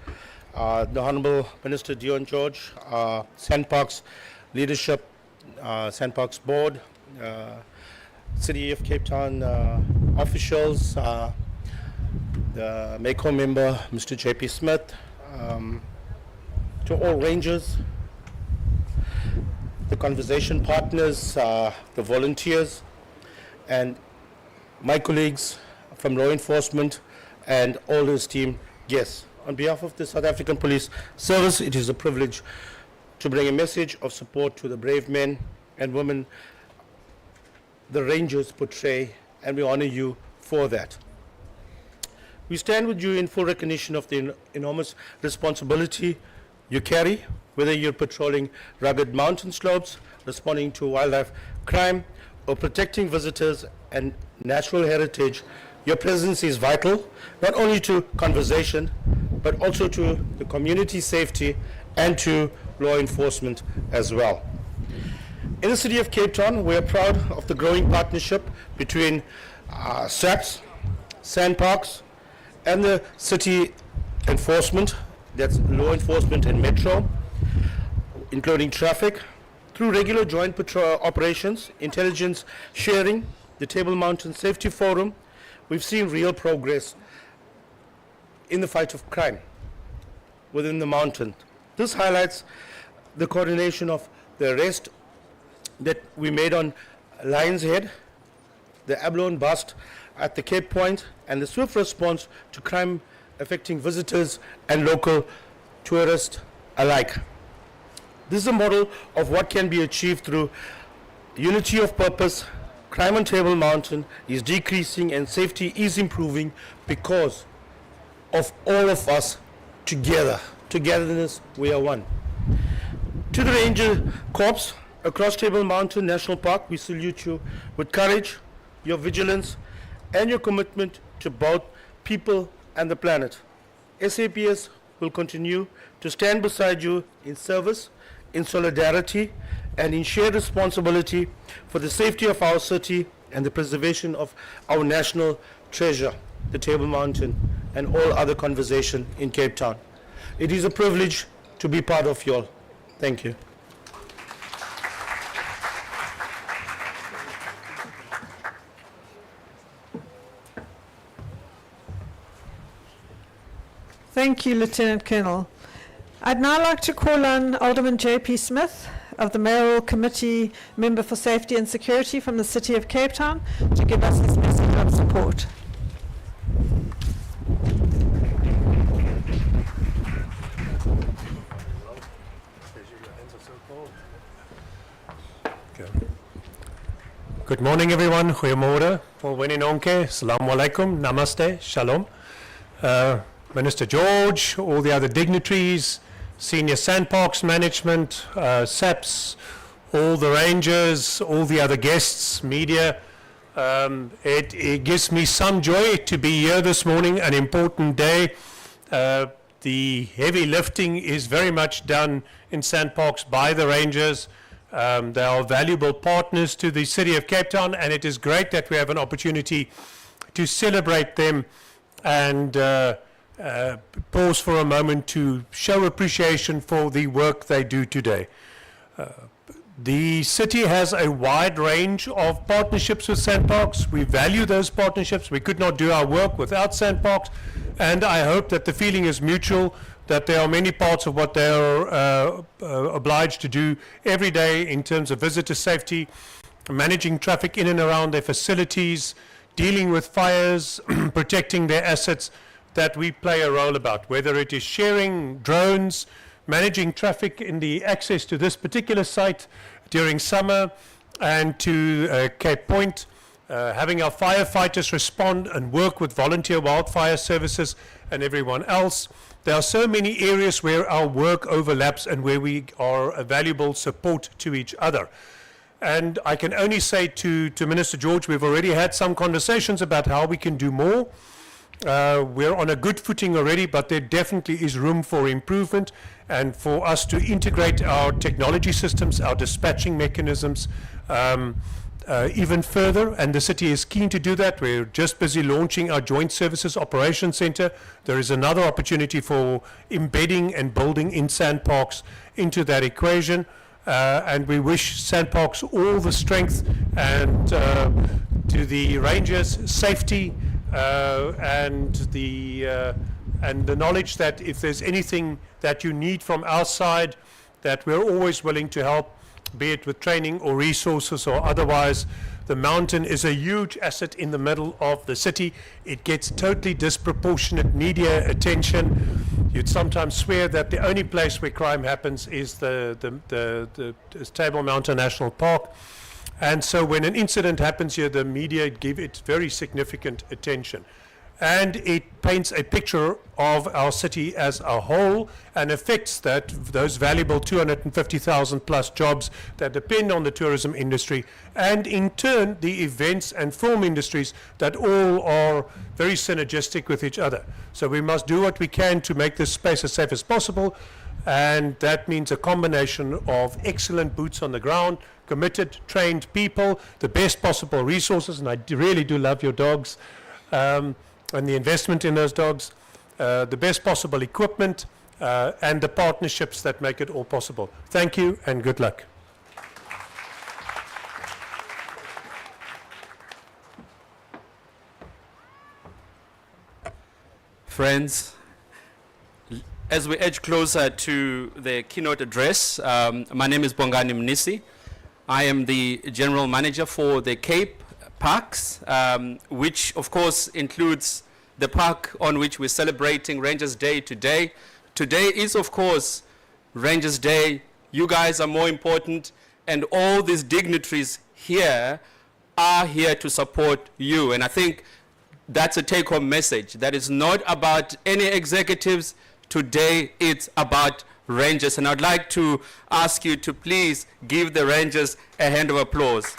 the Honourable Minister Dion George, Sandparks Leadership, Sandparks Board, City of Cape Town officials, the MACO member, Mr. JP Smith, to all rangers, the conversation partners, the volunteers, and my colleagues from law enforcement and all his team guests. On behalf of the South African Police Service, it is a privilege to bring a message of support to the brave men and women the Rangers portray, and we honor you for that. We stand with you in full recognition of the enormous responsibility you carry, whether you're patrolling rugged mountain slopes, responding to wildlife crime, or protecting visitors and natural heritage. Your presence is vital, not only to conversation, but also to the community safety and to law enforcement as well. In the City of Cape Town, we are proud of the growing partnership between SAPS, Sandparks, and the city enforcement, that's law enforcement and Metro, including traffic, through regular joint patrol operations, intelligence sharing, the Table Mountain Safety Forum. We've seen real progress in the fight of crime within the mountain. This highlights the coordination of the arrest that we made on Lion's Head, the abalone bust at the Cape Point, and the swift response to crime affecting visitors and local tourists alike. This is a model of what can be achieved through unity of purpose. Crime on Table Mountain is decreasing and safety is improving because of all of us together. Togetherness, we are one. To the Ranger Corps across Table Mountain National Park, we salute you with courage, your vigilance, and your commitment to both people and the planet. SAPS will continue to stand beside you in service, in solidarity, and in shared responsibility for the safety of our city and the preservation of our national treasure, the Table Mountain, and all other conversation in Cape Town. It is a privilege to be part of you all. Thank you. Thank you, Lieutenant Colonel. I'd now like to call on Alderman J.P. Smith of the Mayoral Committee, Member for Safety and Security from the City of Cape Town, to give us his message of support. Good morning, everyone. Goeiemorgen. Onke. Assalamu alaikum. Namaste. Shalom. Minister George, all the other dignitaries, senior Sandparks management, SAPS, all the rangers, all the other guests, media. It gives me some joy to be here this morning, an important day. The heavy lifting is very much done in Sandparks by the rangers. They are valuable partners to the City of Cape Town, and it is great that we have an opportunity to celebrate them and pause for a moment to show appreciation for the work they do today. The city has a wide range of partnerships with Sandparks. We value those partnerships. We could not do our work without Sandparks, and I hope that the feeling is mutual, that there are many parts of what they are obliged to do every day in terms of visitor safety, managing traffic in and around their facilities, dealing with fires, protecting their assets, that we play a role about, whether it is sharing drones, managing traffic in the access to this particular site during summer and to Cape Point, having our firefighters respond and work with volunteer wildfire services and everyone else. There are so many areas where our work overlaps and where we are a valuable support to each other. And I can only say to Minister George, we've already had some conversations about how we can do more. We're on a good footing already, but there definitely is room for improvement and for us to integrate our technology systems, our dispatching mechanisms even further, and the city is keen to do that. We're just busy launching our Joint Services Operations Center. There is another opportunity for embedding and building in Sandparks into that equation, and we wish Sandparks all the strength and to the Rangers safety and the knowledge that if there's anything that you need from our side, that we're always willing to help, be it with training or resources or otherwise. The mountain is a huge asset in the middle of the city. It gets totally disproportionate media attention. You'd sometimes swear that the only place where crime happens is the Table Mountain National Park. And so when an incident happens here, the media give it very significant attention. And it paints a picture of our city as a whole and affects those valuable 250,000 plus jobs that depend on the tourism industry, and in turn the events and film industries that all are very synergistic with each other. So we must do what we can to make this space as safe as possible, and that means a combination of excellent boots on the ground, committed, trained people, the best possible resources, and I really do love your dogs, and the investment in those dogs, the best possible equipment, and the partnerships that make it all possible. Thank you and good luck. Friends, as we edge closer to the keynote address, my name is Bongani Mnisi. I am the General Manager for the Cape Parks, which of course includes the park on which we're celebrating Rangers Day today. Today is of course Rangers Day. You guys are more important, and all these dignitaries here are here to support you. And I think that's a take-home message. That is not about any executives. Today, it's about Rangers. And I'd like to ask you to please give the Rangers a hand of applause.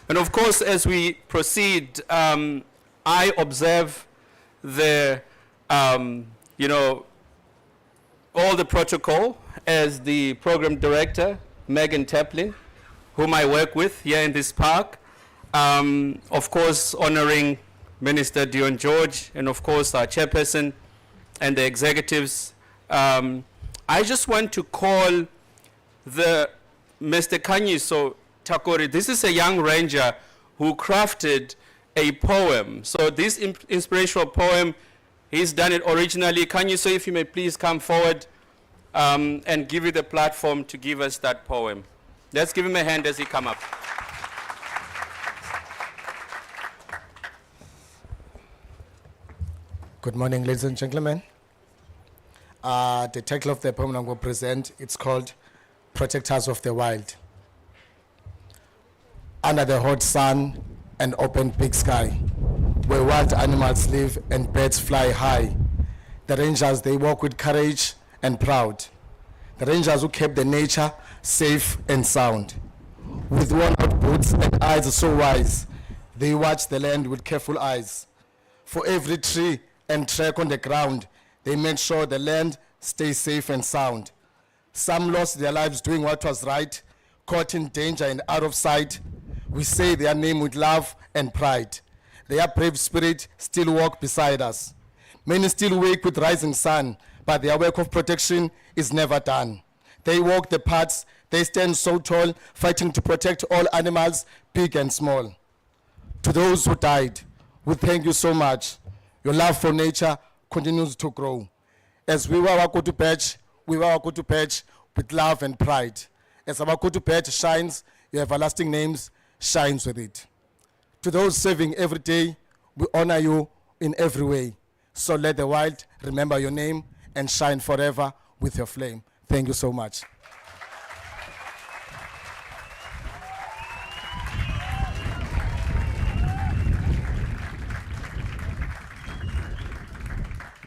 And of course, as we proceed, I observe the, all the protocol as the program director, Megan Taplin, whom I work with here in this park. Of course, honoring Minister Dion George, and of course, our chairperson and the executives. I just want to call the Mr. Kanyiso Takori. This is a young ranger who crafted a poem. So this inspirational poem, he's done it originally. Kanyiso, if you may please come forward and give you the platform to give us that poem. Let's give him a hand as he come up. Good morning, ladies and gentlemen. The title of the poem I'm going to present, it's called Protectors of the Wild. Under the hot sun and open big sky, where wild animals live and birds fly high, the rangers, they walk with courage and proud. The rangers who kept the nature safe and sound. With worn-out boots and eyes so wise, they watch the land with careful eyes. For every tree and track on the ground, they made sure the land stays safe and sound. Some lost their lives doing what was right, caught in danger and out of sight. We say their name with love and pride. Their brave spirit still walk beside us. Many still wake with rising sun, but their work of protection is never done. They walk the paths, they stand so tall, fighting to protect all animals, big and small. To those who died, we thank you so much. Your love for nature continues to grow. As we wear our Kutu patch, we wear our Kutu patch with love and pride. As our Kutu patch shines, your everlasting names shines with it. To those serving every day, we honor you in every way. So let the wild remember your name and shine forever with your flame. Thank you so much.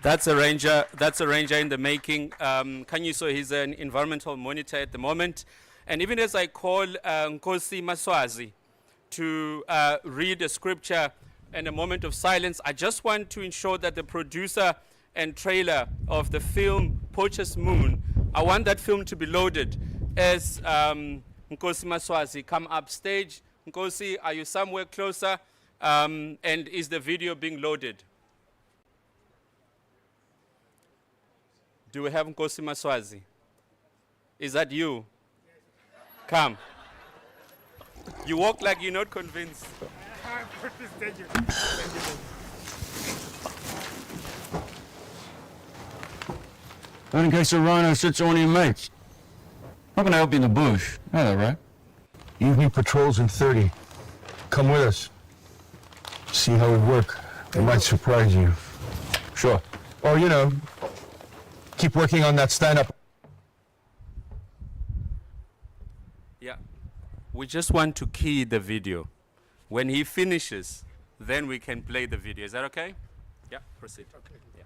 That's a ranger in the making. Kanyiso, he's an environmental monitor at the moment. And even as I call Nkosi Maswazi to read a scripture and a moment of silence, I just want to ensure that the producer and trailer of the film Poacher's Moon, I want that film to be loaded as Nkosi Maswazi come up stage. Nkosi, are you somewhere closer? And is the video being loaded? Do we have Nkosi Maswazi? Is that you? Come. You walk like you're not convinced. Thank you. Not in case the rhino sits on your mates. How can I help you in the bush? You know that, right? Evening patrols in 30. Come with us. See how we work. It might surprise you. Sure. Or, keep working on that stand-up. Yeah. We just want to key the video. When he finishes, then we can play the video. Is that okay? Yeah, proceed. Okay. Yeah.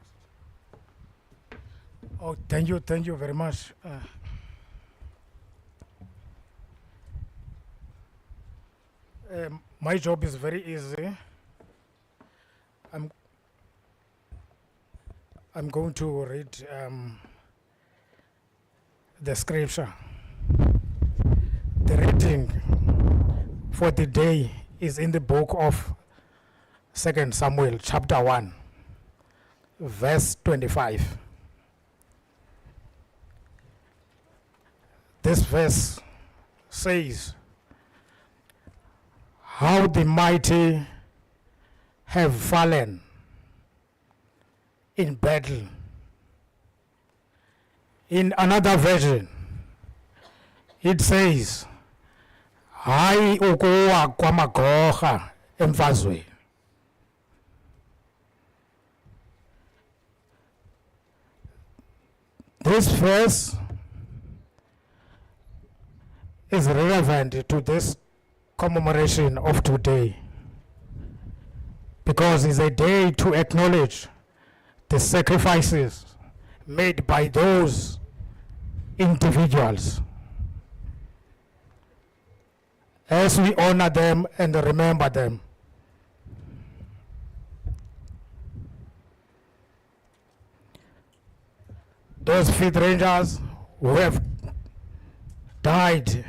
Oh, thank you very much. My job is very easy. I'm going to read the scripture. The reading for the day is in the book of 2 Samuel, chapter 1, verse 25. This verse says, "How the mighty have fallen in battle." In another version, it says, "Hayi ukuwa kwamagorha emfazweni." This verse is relevant to this commemoration of today because it's a day to acknowledge the sacrifices made by those individuals as we honor them and remember them. Those field rangers who have died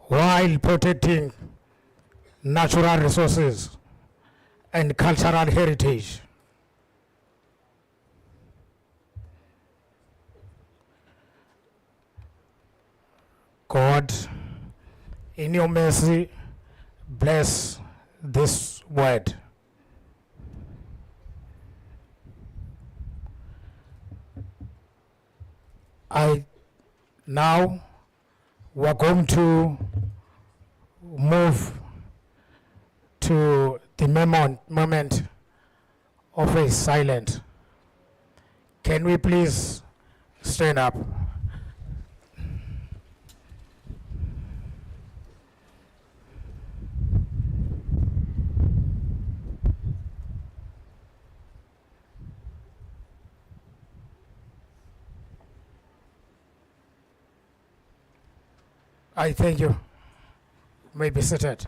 while protecting natural resources and cultural heritage. God, in your mercy, bless this word. Now we're going to move to the moment of a silence. Can we please stand up? I thank you. You may be seated.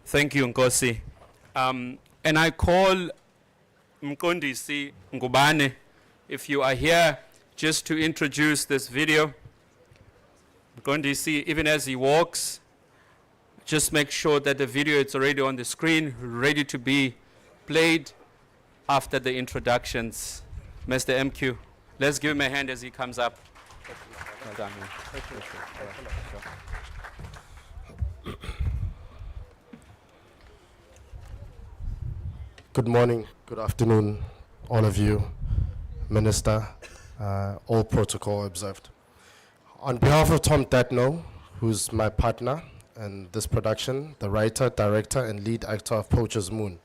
Thank you, Nkosi. And I call Mkondisi Ngubane, if you are here, just to introduce this video. Mkondisi, even as he walks, just make sure that the video is already on the screen, ready to be played after the introductions. Mr. MQ, let's give him a hand as he comes up. Well done, man. Good morning, good afternoon, all of you, Minister, all protocol observed. On behalf of Tom Datno, who's my partner in this production, the writer, director, and lead actor of Poacher's Moon,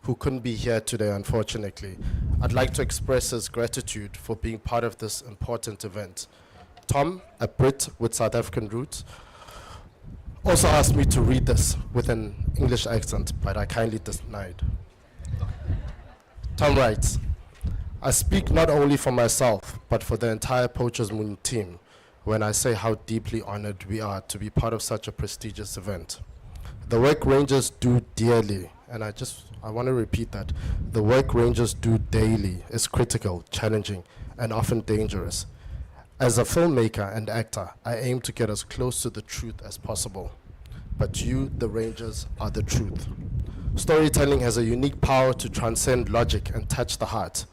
who couldn't be here today, unfortunately, I'd like to express his gratitude for being part of this important event. Tom, a Brit with South African roots, also asked me to read this with an English accent, but I kindly denied. Tom writes, I speak not only for myself, but for the entire Poacher's Moon team when I say how deeply honored we are to be part of such a prestigious event. The work Rangers do dearly, and I want to repeat that, the work Rangers do daily is critical, challenging, and often dangerous. As a filmmaker and actor, I aim to get as close to the truth as possible. But you, the Rangers, are the truth. Storytelling has a unique power to transcend logic and touch the heart.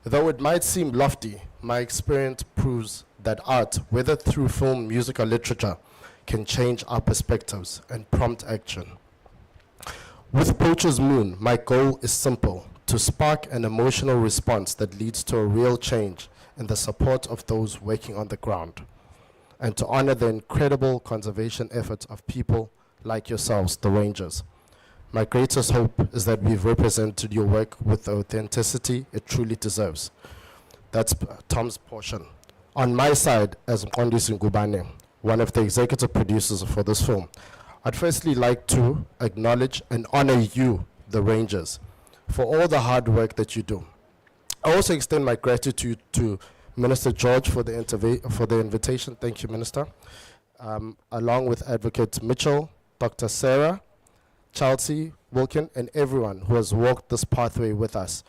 Though it might seem lofty, my experience proves that art, whether through film, music, or literature, can change our perspectives and prompt action. With Poacher's Moon, my goal is simple: to spark an emotional response that leads to a real change in the support of those working on the ground, and to honor the incredible conservation efforts of people like yourselves, the Rangers. My greatest hope is that we've represented your work with the authenticity it truly deserves. That's Tom's portion. On my side, as Mkondisi Ngubane, one of the executive producers for this film, I'd firstly like to acknowledge and honor you, the Rangers, for all the hard work that you do. I also extend my gratitude to Minister George for the invitation. Thank you, Minister. Along with Advocate Mitchell, Dr. Sarah, Chelsea, Wilkin, and everyone who has walked this pathway with us.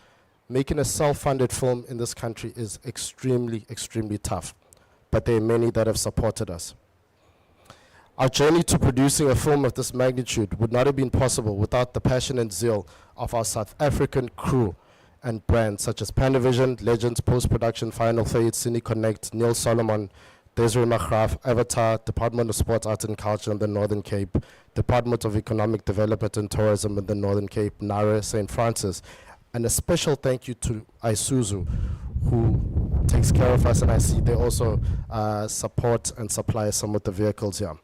Making a self-funded film in this country is extremely, extremely tough, but there are many that have supported us. Our journey to producing a film of this magnitude would not have been possible without the passion and zeal of our South African crew and brands such as Panavision, Legends, Post-Production, Final Fade, Cine Connect, Neil Solomon, Desiree Magraf, Avatar, Department of Sports, Arts and Culture in the Northern Cape, Department of Economic Development and Tourism in the Northern Cape, NARA, St. Francis, and a special thank you to Isuzu, who takes care of us, and I see they also support and supply some of the vehicles here.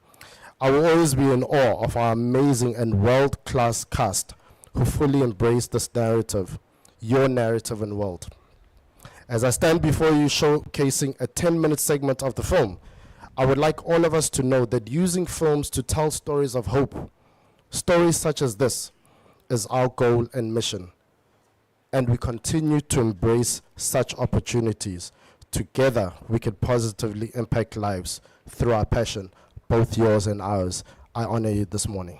I will always be in awe of our amazing and world-class cast who fully embrace this narrative, your narrative and world. As I stand before you showcasing a 10-minute segment of the film, I would like all of us to know that using films to tell stories of hope, stories such as this, is our goal and mission. And we continue to embrace such opportunities. Together, we can positively impact lives through our passion, both yours and ours. I honor you this morning.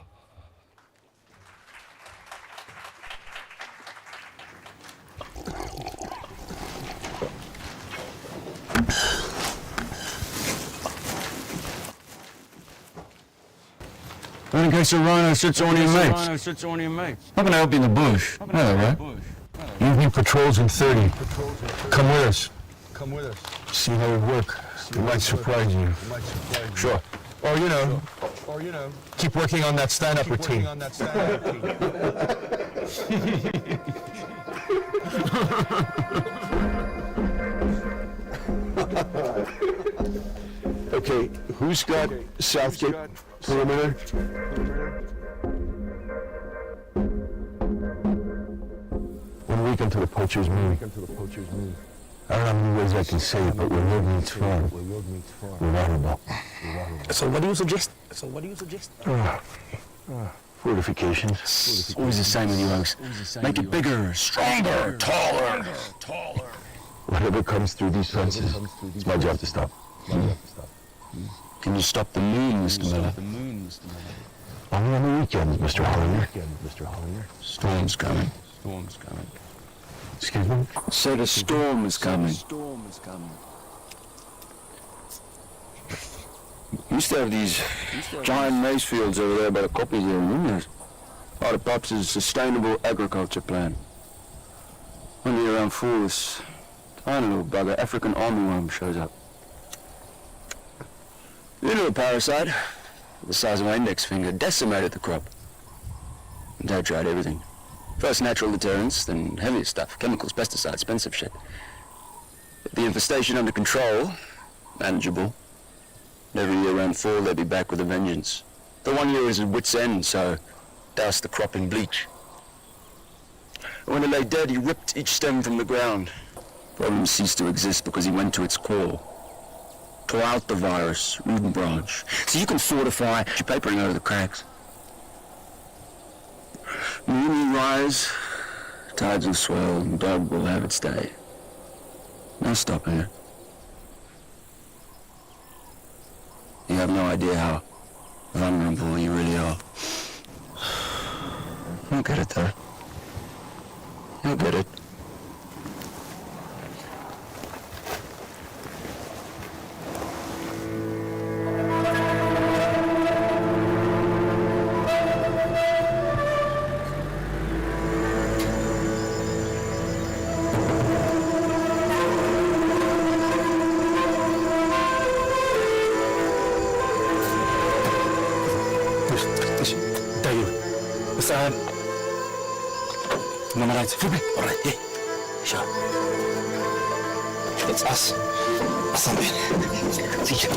Not in case a rhino sits on your mates. How can I help you in the bush? Yeah, right? Evening patrols in 30. Come with us. See how we work. It might surprise you. Sure. Or, you know, keep working on that stand-up routine. Okay, who's got Southgate perimeter? One week until the poachers move. I don't know how many ways I can say it, but where road meets farm, we're vulnerable. So what do you suggest? Fortifications. Always the same with you, Oaks. Make it bigger, stronger, taller. Whatever comes through these fences, it's my job to stop. Can you stop the moon, Mr. Miller? Only on the weekends, Mr. Hollinger. Storm's coming. Excuse me? Said a storm is coming. Used to have these giant maize fields over there by the copies there, remember? Part of Pops' sustainable agriculture plan. One year around fall, this tiny little bugger, African armyworm, shows up. You know, a parasite, the size of my index finger, decimated the crop. And Dad tried everything. First natural deterrents, then heavier stuff, chemicals, pesticides, expensive shit. The infestation under control, manageable. And every year around fall, they'd be back with a vengeance. The 1 year is at wit's end, so douse the crop in bleach. When it lay dead, he ripped each stem from the ground. Problems ceased to exist because he went to its core. Tore out the virus, root and branch. So you can fortify, you're papering over the cracks. Moon will rise, tides will swell, and dog will have its day. No stopping it. You have no idea how vulnerable you really are. You'll get it, though. You'll get it. All right, yeah, sure. It's us. Something. See you.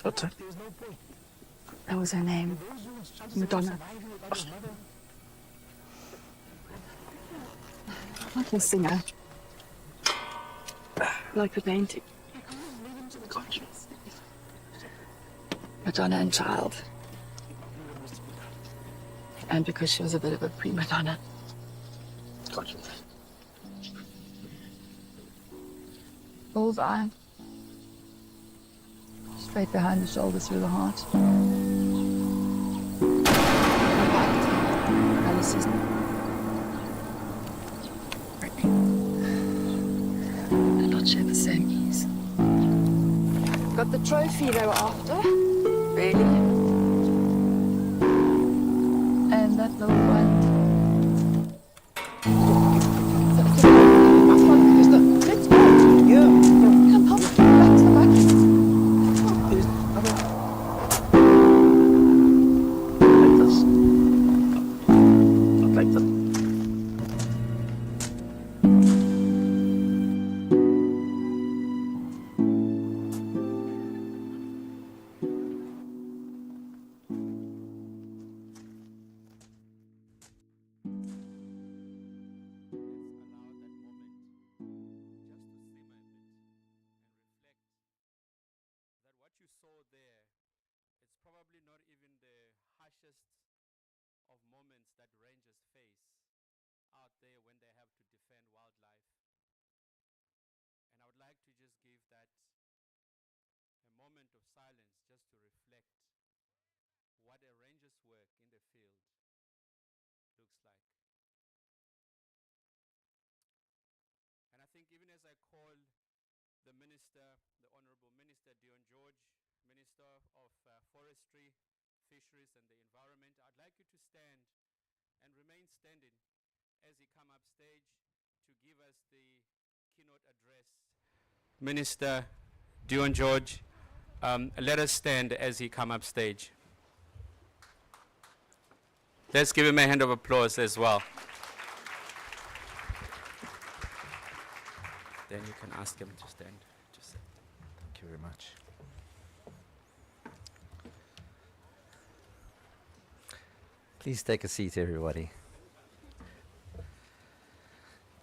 That was her name, Madonna. Like a singer. Like the painting. Madonna and child. And because she was a bit of a prima donna. Bullseye. Straight behind the shoulder, through the heart. Alice's. And not share the same ease. Got the trophy they were after. Really? And that little one. Let's go. Yeah. Come, back to the back. Like this. Of moments that rangers face out there when they have to defend wildlife. And I would like to just give that a moment of silence just to reflect what a ranger's work in the field looks like. And I think even as I call the Minister, the Honorable Minister Dion George, Minister of Forestry, Fisheries and the Environment, I'd like you to stand and remain standing as he come up stage to give us the keynote address. Minister Dion George, let us stand as he come up stage. Let's give him a hand of applause as well. Then you can ask him to stand. Just thank you very much. Please take a seat, everybody.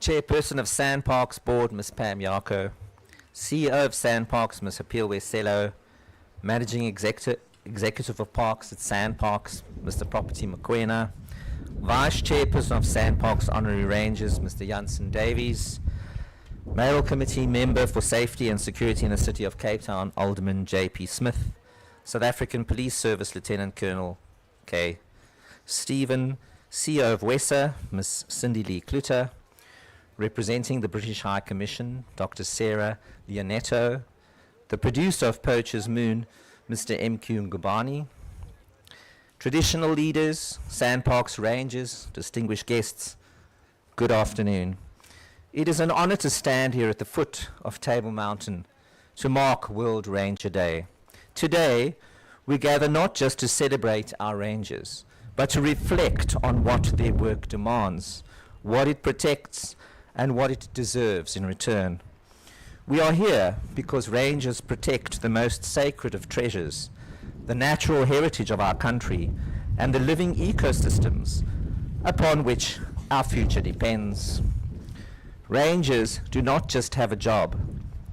Chairperson of Sandparks Board, Ms. Pam Yarko. CEO of Sandparks, Ms. Appeal Weselo. Managing Executive of Parks at Sandparks, Mr. Property Mokoena. Vice Chairperson of Sandparks Honorary Rangers, Mr. Janssen Davies. Mayoral Committee Member for Safety and Security in the City of Cape Town, Alderman J.P. Smith. South African Police Service Lieutenant Colonel K. Stephen, CEO of WESA, Ms. Cindy Lee Kluter, representing the British High Commission, Dr. Sarah Leonetto, the producer of Poacher's Moon, Mr. M.Q. Ngubani, traditional leaders, Sandparks Rangers, distinguished guests, good afternoon. It is an honor to stand here at the foot of Table Mountain to mark World Ranger Day. Today, we gather not just to celebrate our rangers, but to reflect on what their work demands, what it protects, and what it deserves in return. We are here because rangers protect the most sacred of treasures, the natural heritage of our country, and the living ecosystems upon which our future depends. Rangers do not just have a job,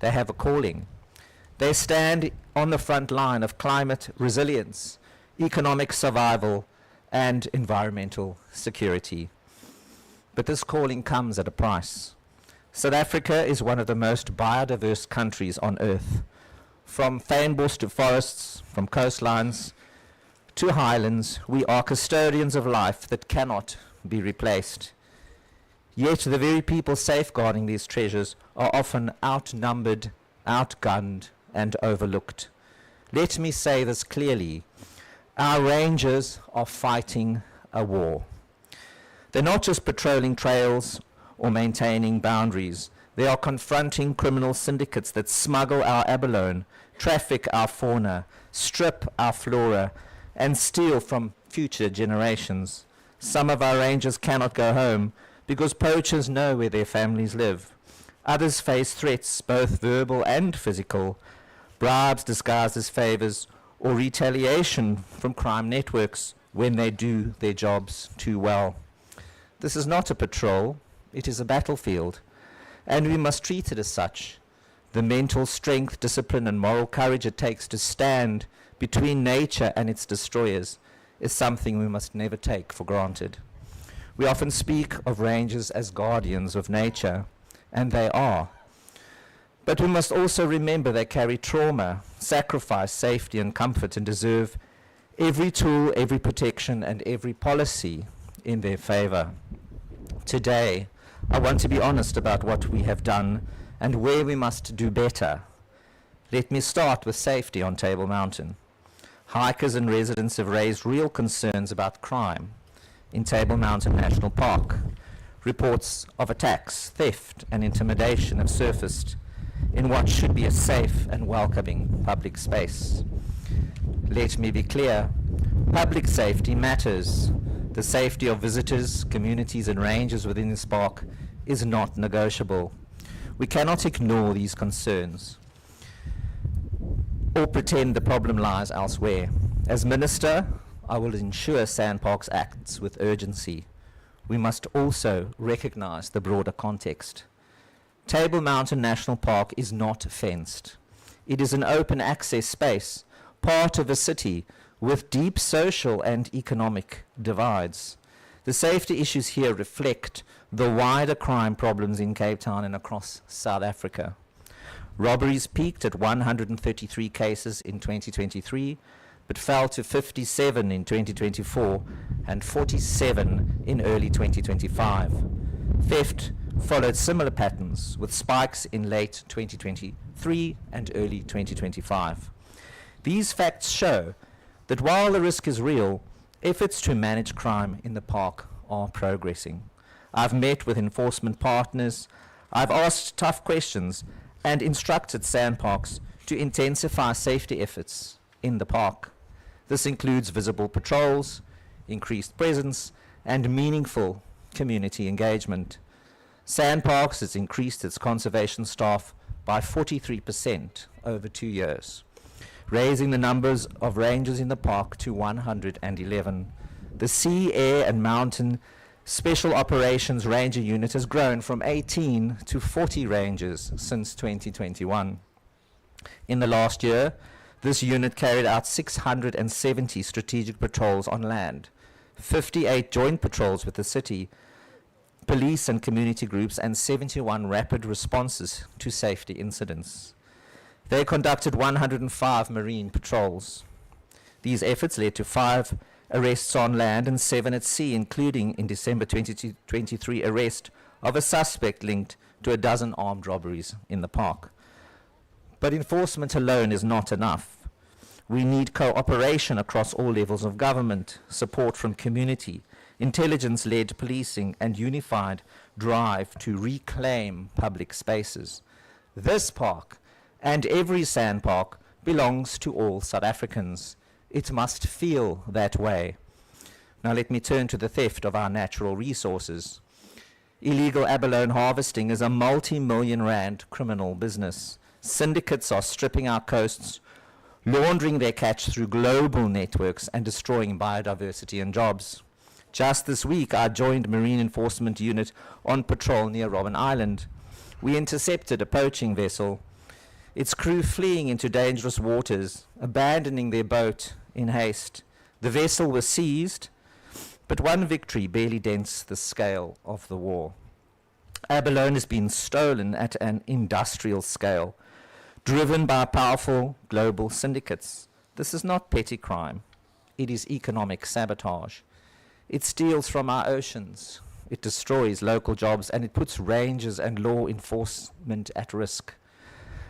they have a calling. They stand on the front line of climate resilience, economic survival, and environmental security. But this calling comes at a price. South Africa is one of the most biodiverse countries on earth. From fynbos to forests, from coastlines to highlands, we are custodians of life that cannot be replaced. Yet the very people safeguarding these treasures are often outnumbered, outgunned, and overlooked. Let me say this clearly. Our rangers are fighting a war. They're not just patrolling trails or maintaining boundaries. They are confronting criminal syndicates that smuggle our abalone, traffic our fauna, strip our flora, and steal from future generations. Some of our rangers cannot go home because poachers know where their families live. Others face threats, both verbal and physical, bribes disguised as favors, or retaliation from crime networks when they do their jobs too well. This is not a patrol, it is a battlefield, and we must treat it as such. The mental strength, discipline, and moral courage it takes to stand between nature and its destroyers is something we must never take for granted. We often speak of rangers as guardians of nature, and they are. But we must also remember they carry trauma, sacrifice, safety, and comfort, and deserve every tool, every protection, and every policy in their favor. Today, I want to be honest about what we have done and where we must do better. Let me start with safety on Table Mountain. Hikers and residents have raised real concerns about crime in Table Mountain National Park. Reports of attacks, theft, and intimidation have surfaced in what should be a safe and welcoming public space. Let me be clear, public safety matters. The safety of visitors, communities, and rangers within this park is not negotiable. We cannot ignore these concerns or pretend the problem lies elsewhere. As Minister, I will ensure Sandparks acts with urgency. We must also recognize the broader context. Table Mountain National Park is not fenced. It is an open access space, part of a city with deep social and economic divides. The safety issues here reflect the wider crime problems in Cape Town and across South Africa. Robberies peaked at 133 cases in 2023, but fell to 57 in 2024 and 47 in early 2025. Theft followed similar patterns, with spikes in late 2023 and early 2025. These facts show that while the risk is real, efforts to manage crime in the park are progressing. I've met with enforcement partners, I've asked tough questions, and instructed Sandparks to intensify safety efforts in the park. This includes visible patrols, increased presence, and meaningful community engagement. Sandparks has increased its conservation staff by 43% over 2 years, raising the numbers of rangers in the park to 111. The Sea, Air, and Mountain Special Operations Ranger Unit has grown from 18 to 40 rangers since 2021. In the last year, this unit carried out 670 strategic patrols on land, 58 joint patrols with the city, police and community groups, and 71 rapid responses to safety incidents. They conducted 105 marine patrols. These efforts led to 5 arrests on land and 7 at sea, including in December 2023 arrest of a suspect linked to a dozen armed robberies in the park. But enforcement alone is not enough. We need cooperation across all levels of government, support from community, intelligence-led policing, and unified drive to reclaim public spaces. This park and every sand park belongs to all South Africans. It must feel that way. Now let me turn to the theft of our natural resources. Illegal abalone harvesting is a multi-million rand criminal business. Syndicates are stripping our coasts, laundering their catch through global networks, and destroying biodiversity and jobs. Just this week, I joined Marine Enforcement Unit on patrol near Robben Island. We intercepted a poaching vessel, its crew fleeing into dangerous waters, abandoning their boat in haste. The vessel was seized, but one victory barely dents the scale of the war. Abalone has been stolen at an industrial scale, driven by powerful global syndicates. This is not petty crime. It is economic sabotage. It steals from our oceans. It destroys local jobs, and it puts rangers and law enforcement at risk.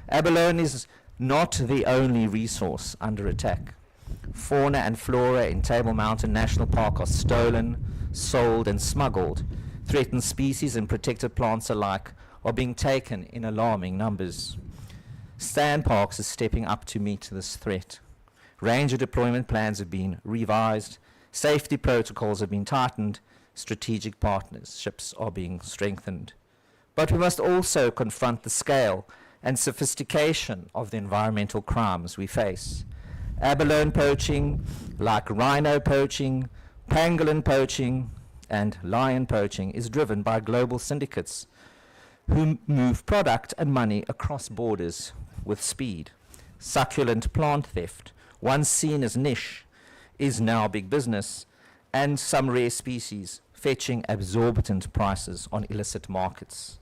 Abalone is not the only resource under attack. Fauna and flora in Table Mountain National Park are stolen, sold, and smuggled. Threatened species and protected plants alike are being taken in alarming numbers. Sandparks is stepping up to meet this threat. Ranger deployment plans have been revised, safety protocols have been tightened, strategic partnerships are being strengthened. But we must also confront the scale and sophistication of the environmental crimes we face. Abalone poaching, like rhino poaching, pangolin poaching, and lion poaching, is driven by global syndicates who move product and money across borders with speed. Succulent plant theft, once seen as niche, is now big business, and some rare species fetching exorbitant prices on illicit markets.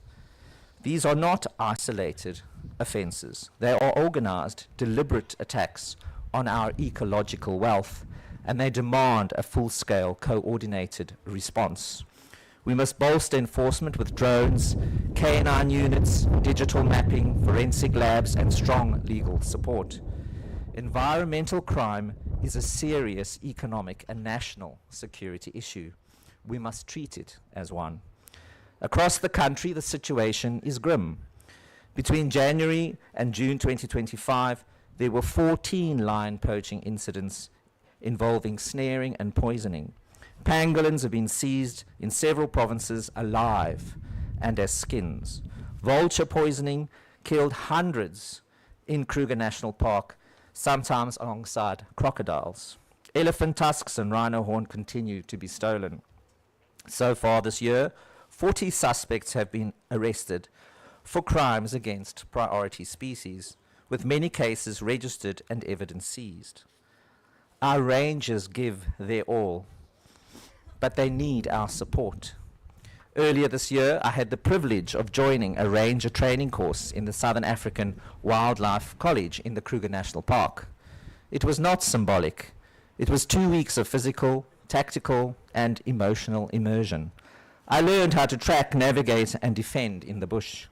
These are not isolated offences. They are organised, deliberate attacks on our ecological wealth, and they demand a full-scale, coordinated response. We must bolster enforcement with drones, K9 units, digital mapping, forensic labs, and strong legal support. Environmental crime is a serious economic and national security issue. We must treat it as one. Across the country, the situation is grim. Between January and June 2025, there were 14 lion poaching incidents involving snaring and poisoning. Pangolins have been seized in several provinces alive and as skins. Vulture poisoning killed hundreds in Kruger National Park, sometimes alongside crocodiles. Elephant tusks and rhino horn continue to be stolen. So far this year, 40 suspects have been arrested for crimes against priority species, with many cases registered and evidence seized. Our rangers give their all, but they need our support. Earlier this year, I had the privilege of joining a ranger training course in the Southern African Wildlife College in the Kruger National Park. It was not symbolic. It was 2 weeks of physical, tactical, and emotional immersion. I learned how to track, navigate, and defend in the bush.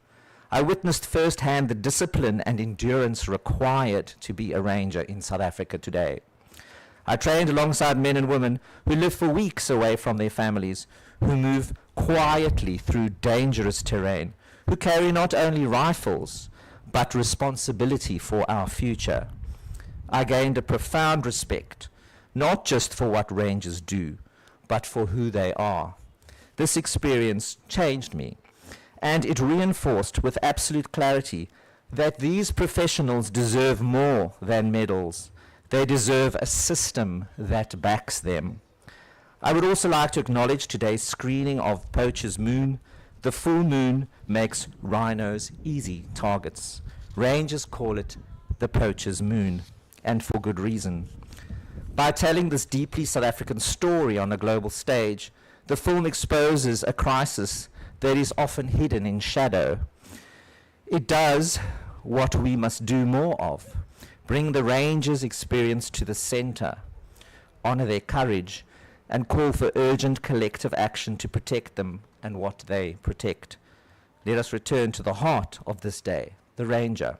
I witnessed firsthand the discipline and endurance required to be a ranger in South Africa today. I trained alongside men and women who live for weeks away from their families, who move quietly through dangerous terrain, who carry not only rifles, but responsibility for our future. I gained a profound respect, not just for what rangers do, but for who they are. This experience changed me, and it reinforced with absolute clarity that these professionals deserve more than medals. They deserve a system that backs them. I would also like to acknowledge today's screening of Poacher's Moon. The full moon makes rhinos easy targets. Rangers call it the Poacher's Moon, and for good reason. By telling this deeply South African story on a global stage, the film exposes a crisis that is often hidden in shadow. It does what we must do more of: bring the rangers' experience to the center, honor their courage, and call for urgent collective action to protect them and what they protect. Let us return to the heart of this day, the ranger.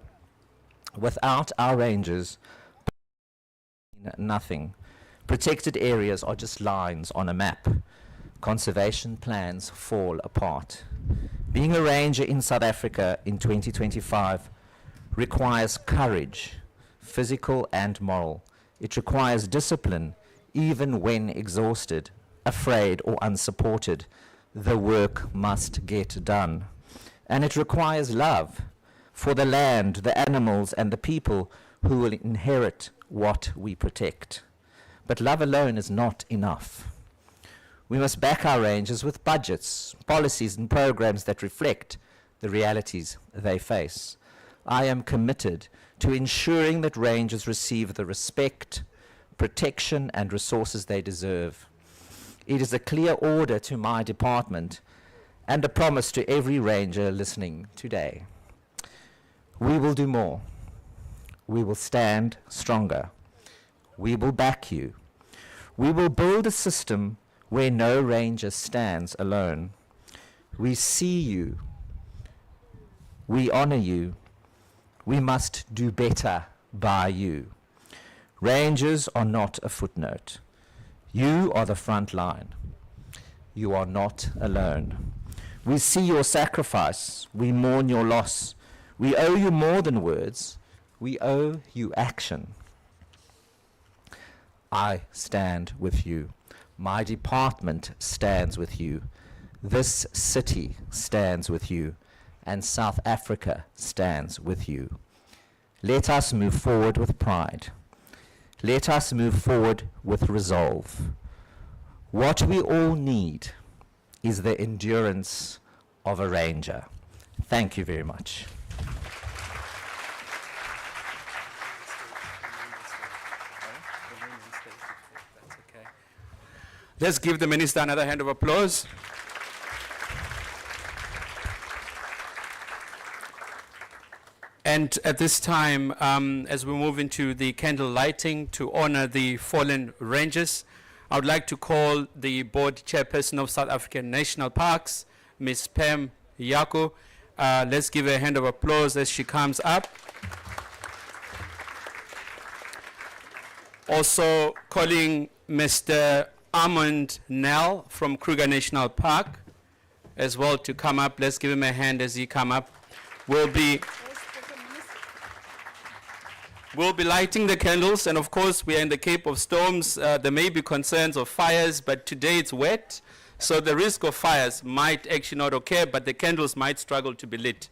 Without our rangers, nothing. Protected areas are just lines on a map. Conservation plans fall apart. Being a ranger in South Africa in 2025 requires courage, physical and moral. It requires discipline, even when exhausted, afraid, or unsupported. The work must get done. And it requires love for the land, the animals, and the people who will inherit what we protect. But love alone is not enough. We must back our rangers with budgets, policies, and programs that reflect the realities they face. I am committed to ensuring that rangers receive the respect, protection, and resources they deserve. It is a clear order to my department and a promise to every ranger listening today. We will do more. We will stand stronger. We will back you. We will build a system where no ranger stands alone. We see you. We honor you. We must do better by you. Rangers are not a footnote. You are the front line. You are not alone. We see your sacrifice. We mourn your loss. We owe you more than words. We owe you action. I stand with you. My department stands with you. This city stands with you. and South Africa stands with you. Let us move forward with pride. Let us move forward with resolve. What we all need is the endurance of a ranger. Thank you very much. Let's give the Minister another hand of applause. And at this time, as we move into the candle lighting to honor the fallen rangers, I would like to call the board chairperson of South African National Parks, Ms. Pam Yako. Let's give her a hand of applause as she comes up. Also calling Mr. Armand Nell from Kruger National Park as well to come up. Let's give him a hand as he come up. We'll be lighting the candles, and of course we are in the Cape of Storms. There may be concerns of fires, but today it's wet, so the risk of fires might actually not occur, but the candles might struggle to be lit.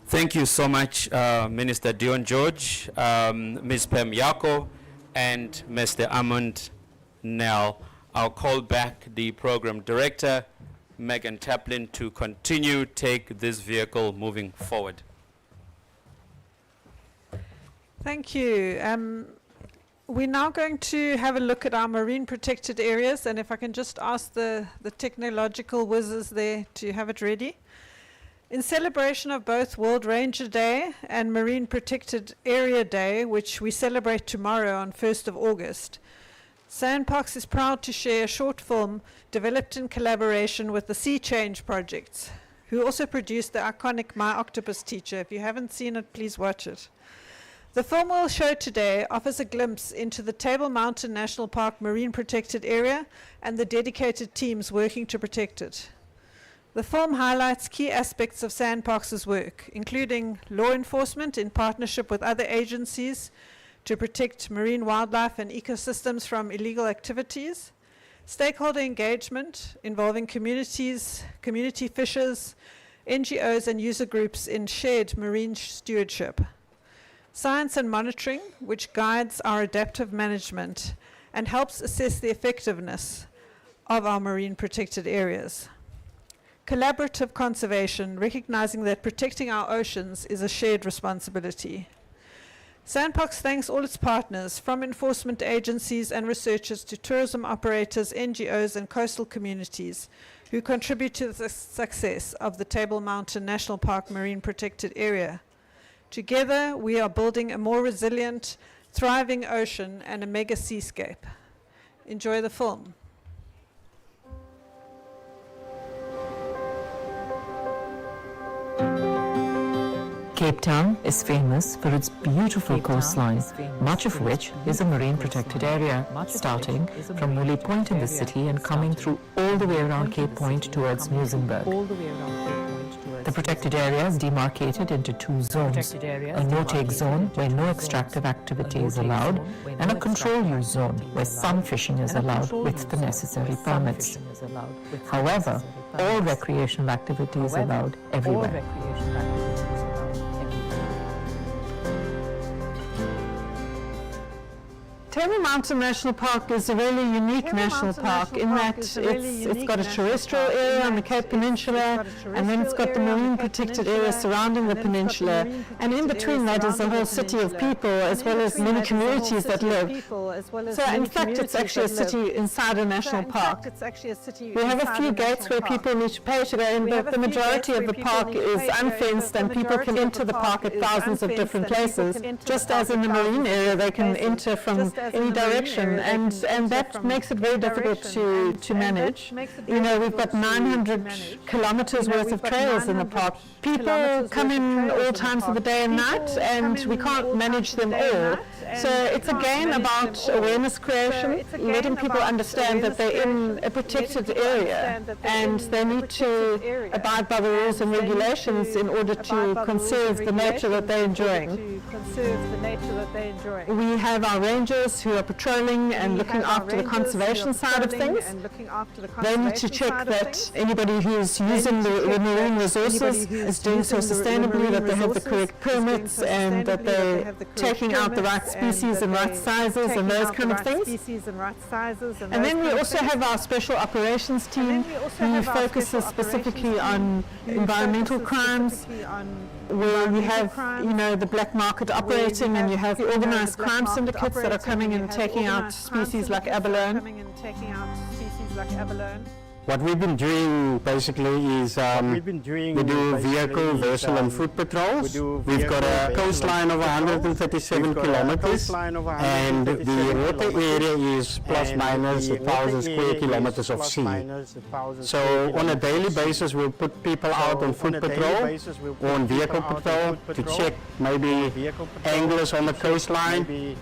Thank you so much, Minister Dion George, Ms. Pam Yako, and Mr. Armand Nell. I'll call back the program director, Megan Taplin, to continue take this vehicle moving forward. Thank you. We're now going to have a look at our marine protected areas, and if I can just ask the technological whizzes there to have it ready. In celebration of both World Ranger Day and Marine Protected Area Day, which we celebrate tomorrow on 1st of August, SANParks is proud to share a short film developed in collaboration with the Sea Change Projects, who also produced the iconic My Octopus Teacher. If you haven't seen it, please watch it. The film we'll show today offers a glimpse into the Table Mountain National Park Marine Protected Area and the dedicated teams working to protect it. The film highlights key aspects of SANParks' work, including law enforcement in partnership with other agencies to protect marine wildlife and ecosystems from illegal activities, stakeholder engagement involving communities, community fishers, NGOs and user groups in shared marine stewardship, science and monitoring, which guides our adaptive management and helps assess the effectiveness of our marine protected areas. Collaborative conservation, recognizing that protecting our oceans is a shared responsibility. SANParks thanks all its partners, from enforcement agencies and researchers to tourism operators, NGOs and coastal communities, who contribute to the success of the Table Mountain National Park Marine Protected Area. Together, we are building a more resilient, thriving ocean and a mega seascape. Enjoy the film. Cape Town is famous for its beautiful coastline, much of which is a marine protected area, starting from Woolly Point in the city and coming through all the way around Cape Point towards Muizenberg. The The protected area is demarcated into two zones, a no-take zone where no extractive activity is allowed, and a control-use zone where some fishing is allowed with the necessary permits. However, all recreational activity is allowed everywhere. Table Mountain National Park is a really unique national park in that it's got a terrestrial area on the Cape Peninsula, and then it's got the marine protected area surrounding the peninsula, and in between that is a whole city of people as well as many communities that live. So in fact it's actually a city inside a national park. We have a few gates where people need to pay to go in, but the majority of the park is unfenced and people can enter the park at thousands of different places. Just as in the marine area they can enter from any direction, and that makes it very difficult to manage. You know, we've got 900 kilometers worth of trails in the park. People come in all times of the day and night, and we can't manage them all. So it's again about awareness creation, letting people understand that they're in a protected area and they need to abide by the rules and regulations in order to conserve the nature that they're enjoying. We have our rangers who are patrolling and looking after the conservation side of things. They need to check that anybody who's using the marine resources is doing so sustainably, that they have the correct permits and that they're taking out the right species and right sizes and those kind of things. And then we also have our special operations team who focuses specifically on environmental crimes, where you have, you know, the black market operating, and you have the organized crime syndicates that are coming and taking out species like abalone. What we've been doing basically is we do vehicle, vessel and foot patrols. We've got a coastline of 137 kilometers and the water area is plus minus 1,000 square kilometers of sea. So on a daily basis we'll put people out on foot patrol or on vehicle patrol to check maybe anglers on the coastline.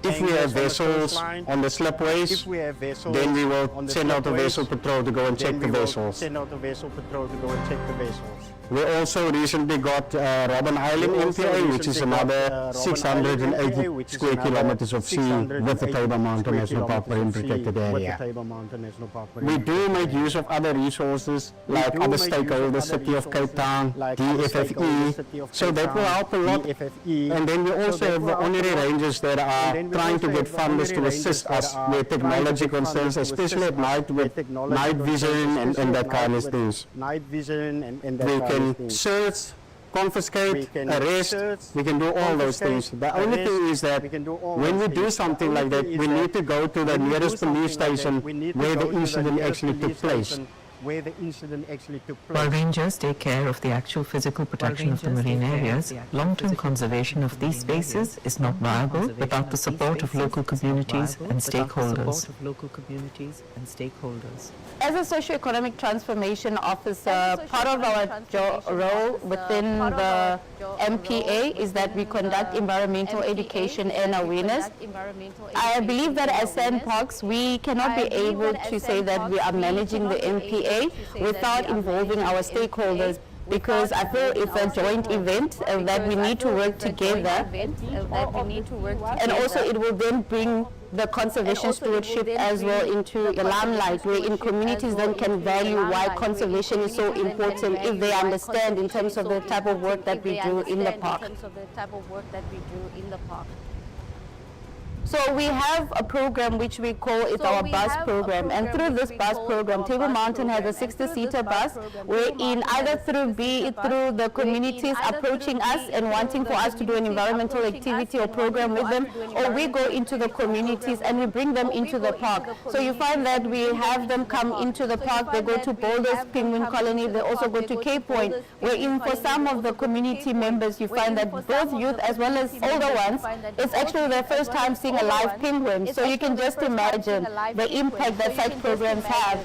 If we have vessels on the slipways, then we will send out a vessel patrol to go and check the vessels. We also recently got Robben Island MPA, which is another 680 square kilometers of sea with the Table Mountain National Park Marine Protected Area. We do make use of other resources like other stakeholders, City of Cape Town, DFFE, so that will help a lot. And then we also have the honorary rangers that are trying to get funders to assist us with technology concerns, especially at night with night vision and that kind of things. We can search, confiscate, arrest, we can do all those things. The only thing is that when we do something like that, we need to go to the nearest police station where the incident actually took place. While rangers take care of the actual physical protection of the marine areas, long-term conservation of these spaces is not viable without the support of local communities and stakeholders. As a socio-economic transformation officer, part of our role within the MPA is that we conduct environmental education and awareness. I believe that as SANParks, we cannot be able to say that we are managing the MPA without involving our stakeholders, because I feel it's a joint event that we need to work together, and also it will then bring the conservation stewardship as well into the limelight, wherein communities then can value why conservation is so important if they understand in terms of the type of work that we do in the park. So we have a program which we call it our bus program, and through this bus program, Table Mountain has a 60-seater bus, wherein either be it through the communities approaching us and wanting for us to do an environmental activity or program with them, or we go into the communities and we bring them into the park. So you find that we have them come into the park, they go to Boulder's Penguin Colony, they also go to Cape Point, wherein for some of the community members you find that both youth as well as older ones, it's actually their first time seeing a live penguin. So you can just imagine the impact that such programs have.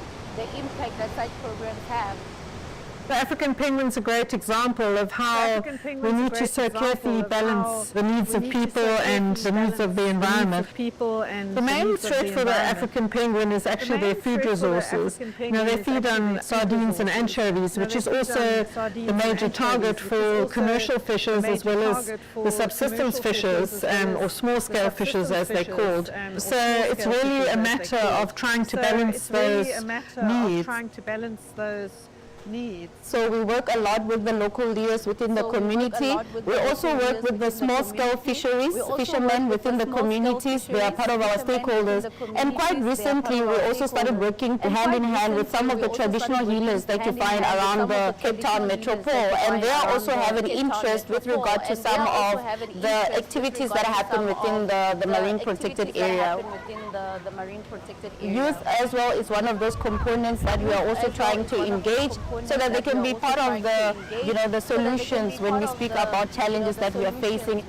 The African penguin's a great example of how we need to so carefully balance the needs of people and the needs of the environment. The main threat for the African penguin is actually their food resources. They feed on sardines and anchovies, which is also the major target for commercial fishers as well as the subsistence fishers, or small-scale fishers as they're called. So it's really a matter of trying to balance those needs. So we work a lot with the local leaders within the community. We also work with the small-scale fishermen within the communities. They are part of our stakeholders. And quite recently, we also started working hand in hand with some of the traditional healers that you find around the Cape Town metropole. And they also have an interest with regard to some of the activities that happen within the marine protected area. Youth as well is one of those components that we are also trying to engage, so that they can be part of the solutions when we speak about challenges that we are facing.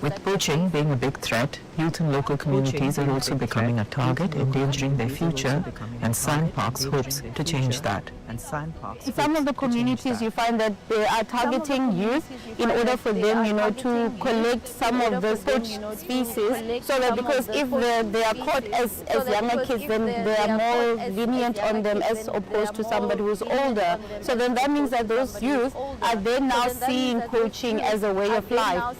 With poaching being a big threat, youth in local communities are also becoming a target, endangering their future, and Sandparks hopes to change that. In some of the communities, you find that they are targeting youth in order for them, to collect some of the poached species, so that because if they are caught as younger kids, then they are more lenient on them as opposed to somebody who's older. So then that means that those youth are then now seeing poaching as a way of life.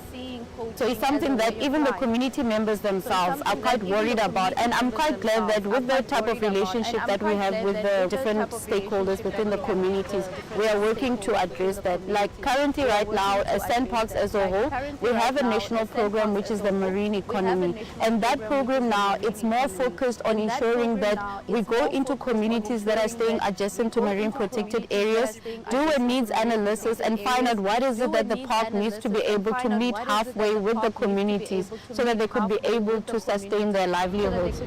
So it's something that even the community members themselves are quite worried about, and I'm quite glad that with the type of relationship that we have with the different stakeholders within the communities, we are working to address that. Like currently right now, as Sandparks as a whole, we have a national program which is the marine economy, and that program now, it's more focused on ensuring that we go into communities that are staying adjacent to marine protected areas, do a needs analysis and find out what is it that the park needs to be able to meet halfway with the communities, so that they could be able to sustain their livelihoods.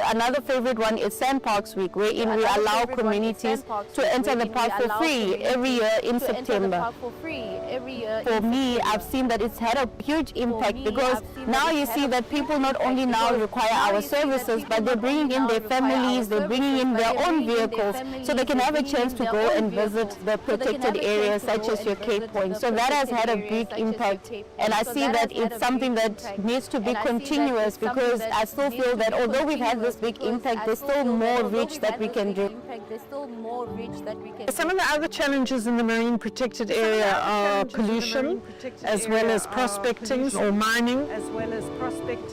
Another favorite one is Sandparks Week, wherein we allow communities to enter the park for free every year in September. For me, I've seen that it's had a huge impact, because now you see that people not only now require our services, but they're bringing in their families, they're bringing in their own vehicles, so they can have a chance to go and visit the protected areas such as your Cape Point. So that has had a big impact, and I see that it's something that needs to be continuous, because I still feel that although we've had this big impact, there's still more reach that we can do. Some of the other challenges in the marine protected area are pollution, as well as prospecting or mining.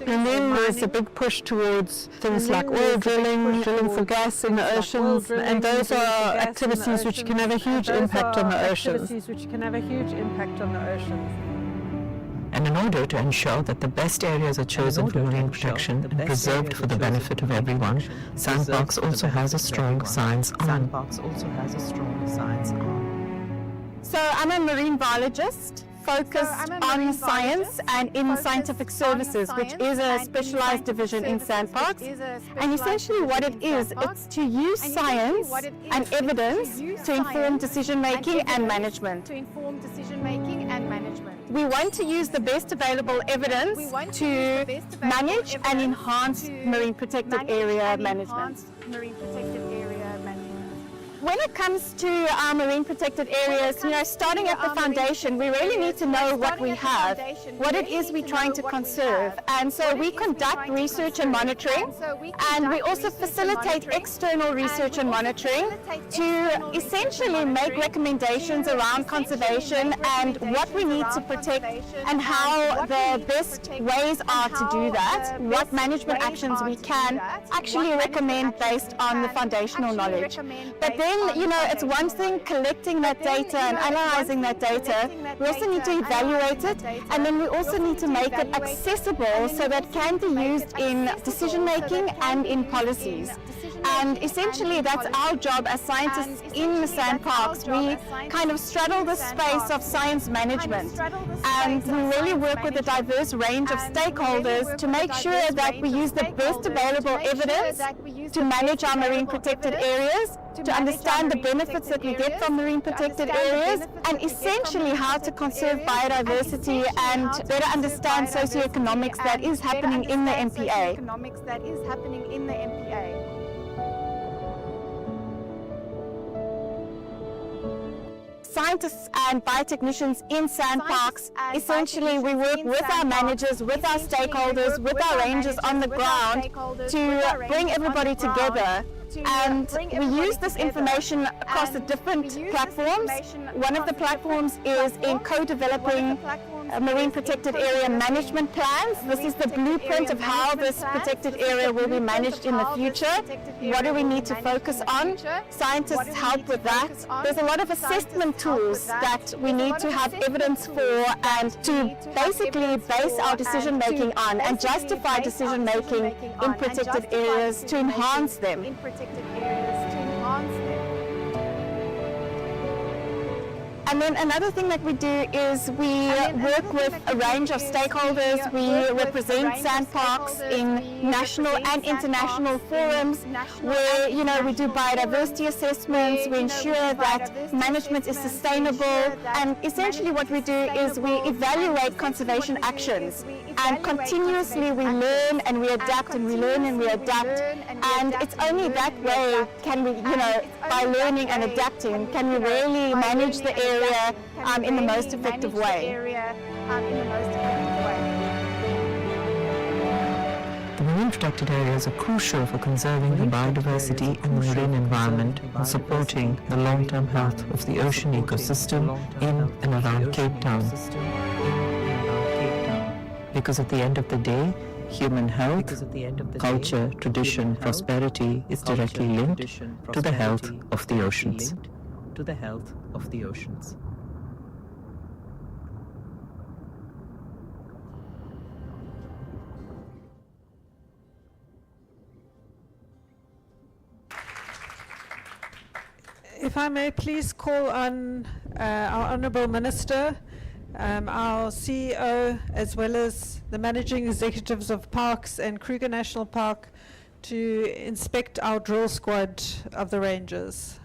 And then there's a big push towards things like oil drilling for gas in the oceans, and those are activities which can have a huge impact on the oceans. And in order to ensure that the best areas are chosen for marine protection and preserved for the benefit of everyone, Sandparks also has a strong science arm. So I'm a marine biologist focused on science and in scientific services, which is a specialized division in Sandparks. And essentially what it is, it's to use science and evidence to inform decision making and management. We want to use the best available evidence to manage and enhance marine protected area management. When it comes to our marine protected areas, starting at the foundation, we really need to know what we have, what it is we're trying to conserve. And so we conduct research and monitoring, and we also facilitate external research and monitoring to essentially make recommendations around conservation and what we need to protect and how the best ways are to do that, what management actions we can actually recommend based on the foundational knowledge. But then, it's one thing collecting that data and analyzing that data. We also need to evaluate it, and then we also need to make it accessible so that it can be used in decision making and in policies. And essentially that's our job as scientists in the sandparks. We kind of straddle the space of science management, and we really work with a diverse range of stakeholders to make sure that we use the best available evidence to manage our marine protected areas, to understand the benefits that we get from marine protected areas, and essentially how to conserve biodiversity and better understand socioeconomics that is happening in the MPA. Scientists and biotechnicians in sandparks, essentially we work with our managers, with our stakeholders, with our rangers on the ground to bring everybody together. And we use this information across the different platforms. One of the platforms is in co-developing marine protected area management plans. This is the blueprint of how this protected area will be managed in the future. What do we need to focus on? Scientists help with that. There's a lot of assessment tools that we need to have evidence for and to basically base our decision making on and justify decision making in protected areas to enhance them. And then another thing that we do is we work with a range of stakeholders. We represent sandparks in national and international forums where, we do biodiversity assessments, we ensure that management is sustainable, and essentially what we do is we evaluate conservation actions, and continuously we learn and we adapt and we learn and we adapt, and it's only that way can we, by learning and adapting, can we really manage the area in the most effective way. The marine protected areas are crucial for conserving the biodiversity and the marine environment and supporting the long-term health of the ocean ecosystem in and around Cape Town. Because at the end of the day, human health, culture, tradition, prosperity is directly linked to the health of the oceans. If I may please call on our Honourable Minister, our CEO, as well as the Managing Executives of Parks and Kruger National Park to inspect our drill squad of the Rangers.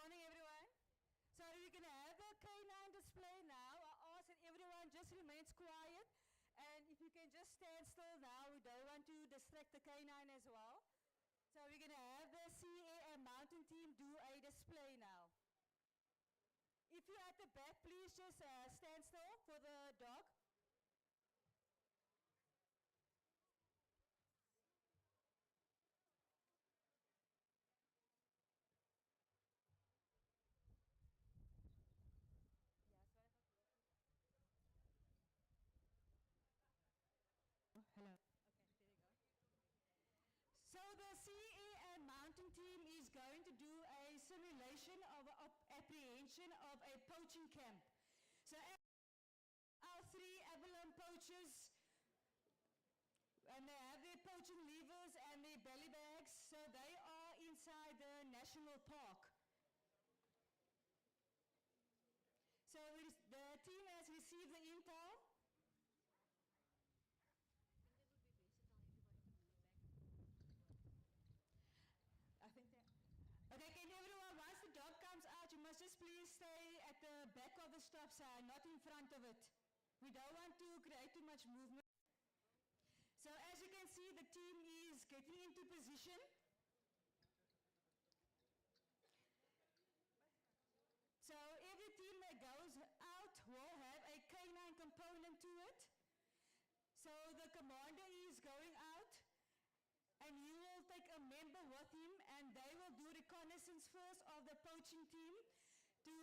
morning, everyone. So we're going to have the canine display now. I ask that everyone just remains quiet. And if you can just stand still now, we don't want to distract the canine as well. So we're going to have the CA and mountain team do a display now. If you're at the back, please just stand still for the dog. Hello. Okay, there you go. So the CA and mountain team is going to do a simulation of apprehension of a poaching camp. So our 3 Avalon poachers, and they have their poaching levers and their belly bags, so they are inside the national park. So the team has received the intel. I think that. Okay, can everyone, once the dog comes out, you must just please stay at the back of the stop sign, not in front of it. We don't want to create too much movement. So as you can see, the team is getting into position. So every team that goes out will have a canine component to it. So the commander is going out, and he will take a member with him, and they will do reconnaissance first of the poaching team to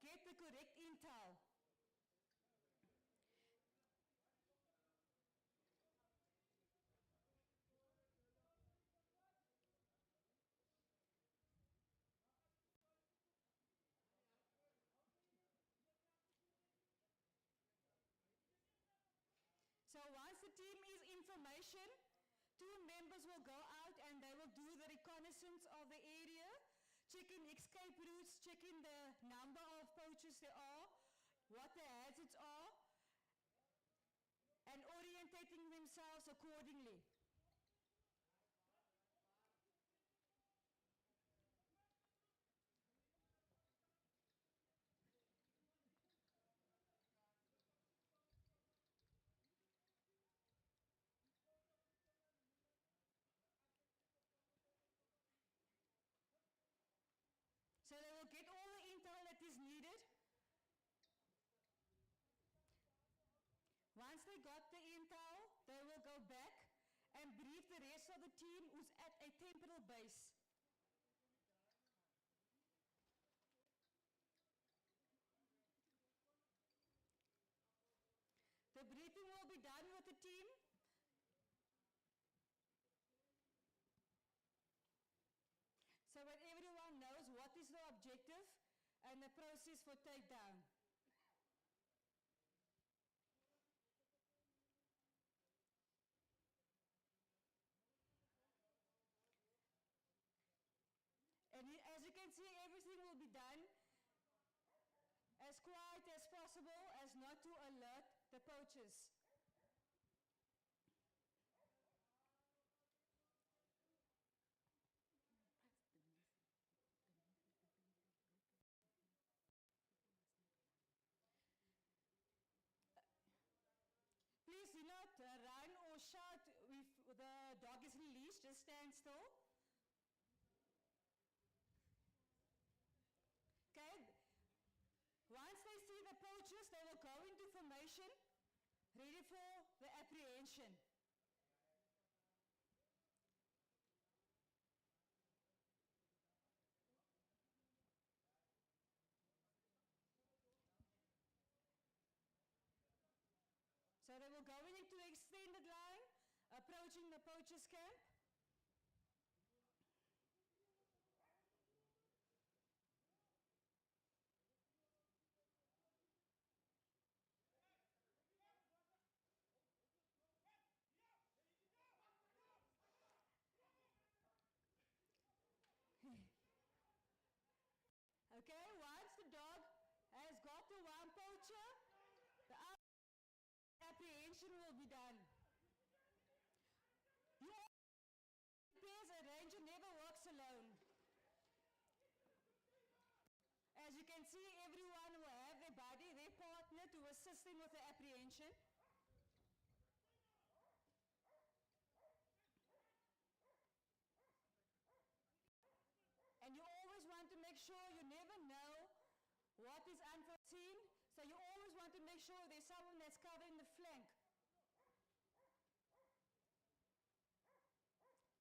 get the correct intel. So once the team is in formation, 2 members will go out and they will do the reconnaissance of the area, checking escape routes, checking the number of poachers there are, what the hazards are, and orientating themselves accordingly. So they will get all the intel that is needed. Once they got the intel, they will go back and brief the rest of the team who's at a temporal base. The briefing will be done with the team. So that everyone knows what is the objective and the process for takedown. And as you can see, everything will be done as quiet as possible as not to alert the poachers. Please do not run or shout if the dog is released, just stand still. Okay, once they see the poachers, they will go into formation, ready for the apprehension. So they will go into the extended line, approaching the poachers' camp. Okay, once the dog has got the one poacher, the apprehension will be done. You all, a ranger never works alone. see everyone will have their buddy, their partner to assist them with the apprehension. And you always want to make sure, you never know what is unforeseen, so you always want to make sure there's someone that's covering the flank.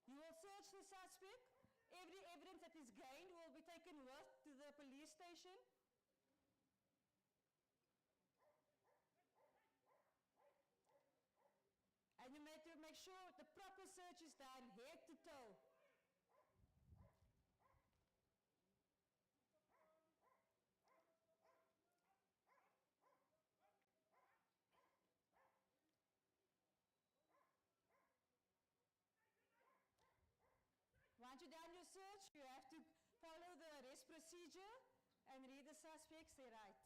You will search the suspect. Every evidence that is gained will be taken with to the police station. And you need to make sure the proper search is done head to toe. Once you've done your search, you have to follow the arrest procedure and read the suspects their rights.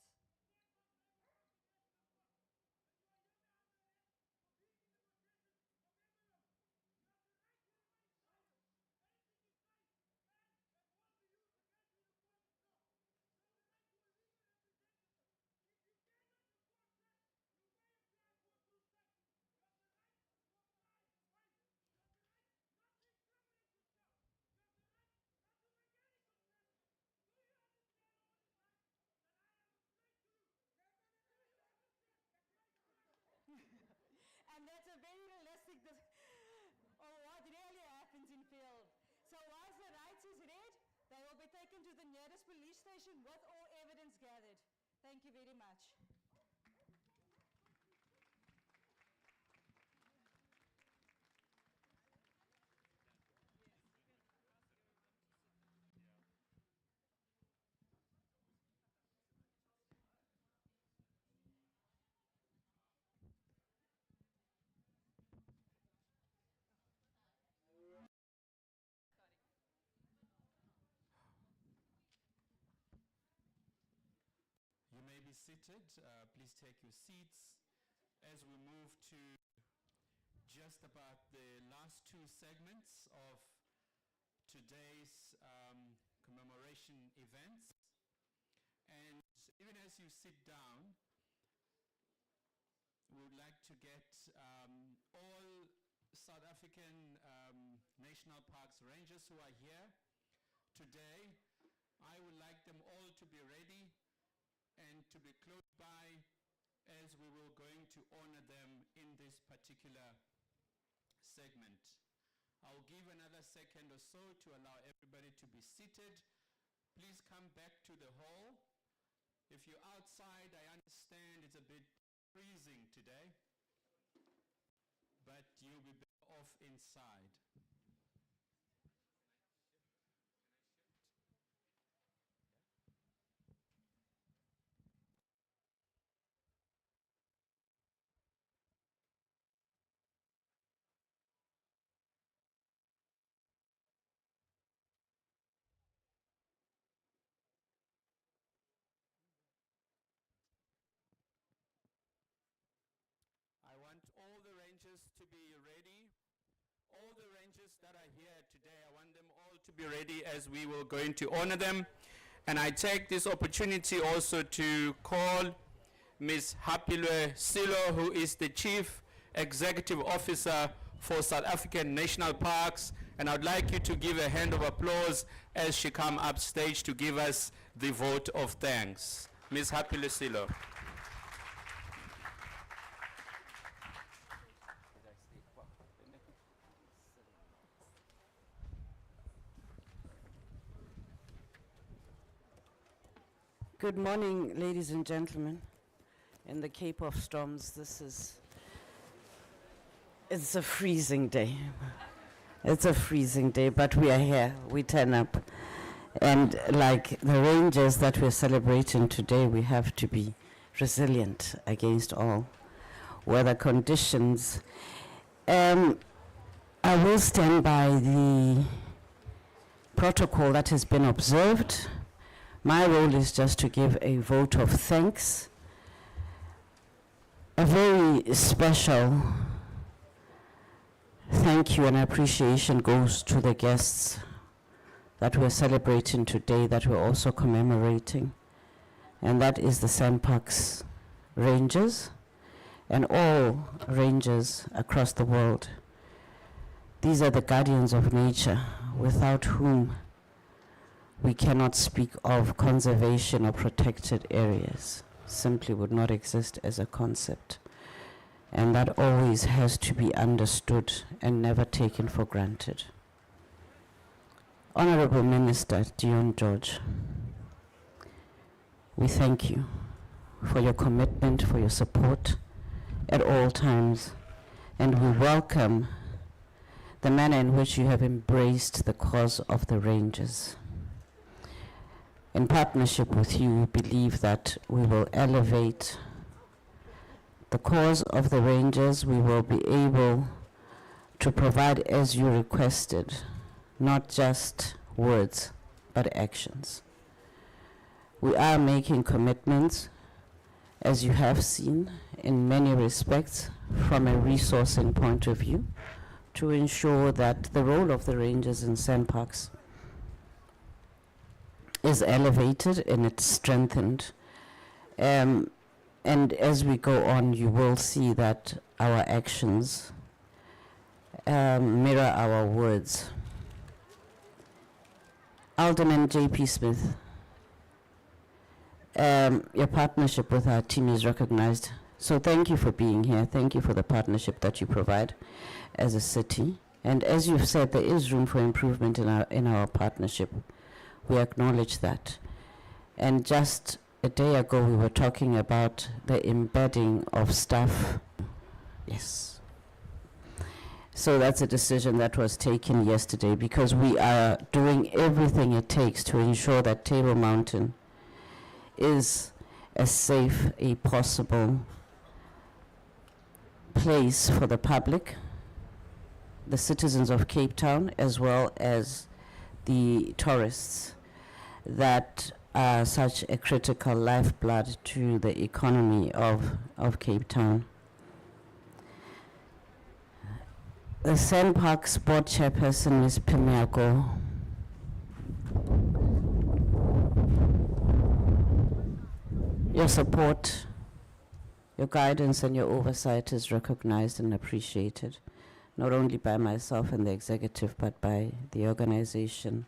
And that's a very realistic of what really happens in field. So once the rights is read, they will be taken to the nearest police station with all evidence gathered. Thank you very much. You may be seated. Please take your seats as we move to just about the last two segments of today's commemoration events. And even as you sit down, we would like to get all South African National Parks Rangers who are here today. I would like them all to be ready and to be close by as we were going to honor them in this particular segment. I'll give another second or so to allow everybody to be seated. Please come back to the hall. If you're outside, I understand it's a bit freezing today, but you'll be better off inside. I want all the rangers to be ready. All the rangers that are here today, I want them all to be ready as we were going to honor them. And I take this opportunity also to call Ms. Hapilwe Silo, who is the Chief Executive Officer for South African National Parks. And I'd like you to give a hand of applause as she comes up stage to give us the vote of thanks. Ms. Hapilwe Silo. Good morning, ladies and gentlemen. In the Cape of Storms, it's a freezing day. It's a freezing day, but we are here, we turn up. And like the Rangers that we're celebrating today, we have to be resilient against all weather conditions. I will stand by the protocol that has been observed. My role is just to give a vote of thanks. A very special thank you and appreciation goes to the guests that we're celebrating today, that we're also commemorating. and that is the Sandparks Rangers and all rangers across the world. These are the guardians of nature, without whom we cannot speak of conservation or protected areas. Simply would not exist as a concept. And that always has to be understood and never taken for granted. Honorable Minister Dion George, we thank you for your commitment, for your support at all times, and we welcome the manner in which you have embraced the cause of the Rangers. In partnership with you, we believe that we will elevate the cause of the Rangers. We will be able to provide, as you requested, not just words, but actions. We are making commitments, as you have seen, in many respects, from a resourcing point of view, to ensure that the role of the Rangers in Sandparks is elevated and it's strengthened. And as we go on, you will see that our actions mirror our words. Alderman J.P. Smith, your partnership with our team is recognized. So thank you for being here. Thank you for the partnership that you provide as a city. And as you've said, there is room for improvement in our partnership. We acknowledge that. And just a day ago, we were talking about the embedding of staff. Yes. So that's a decision that was taken yesterday, because we are doing everything it takes to ensure that Table Mountain is as safe a possible place for the public, the citizens of Cape Town, as well as the tourists that are such a critical lifeblood to the economy of Cape Town. The Sandparks Board Chairperson, Ms. Pimiako. Your support, your guidance and your oversight is recognized and appreciated, not only by myself and the executive, but by the organization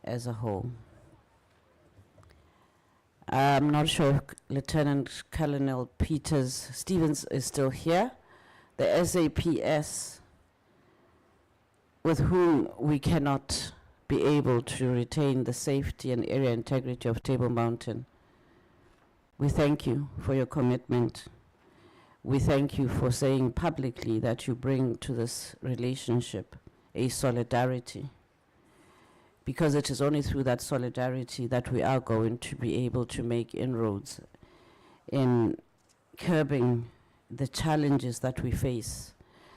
as a whole. I'm not sure if Lieutenant Colonel Peters Stevens is still here. The SAPS, with whom we cannot be able to retain the safety and area integrity of Table Mountain. We thank you for your commitment. We thank you for saying publicly that you bring to this relationship a solidarity, because it is only through that solidarity that we are going to be able to make inroads in curbing the challenges that we face,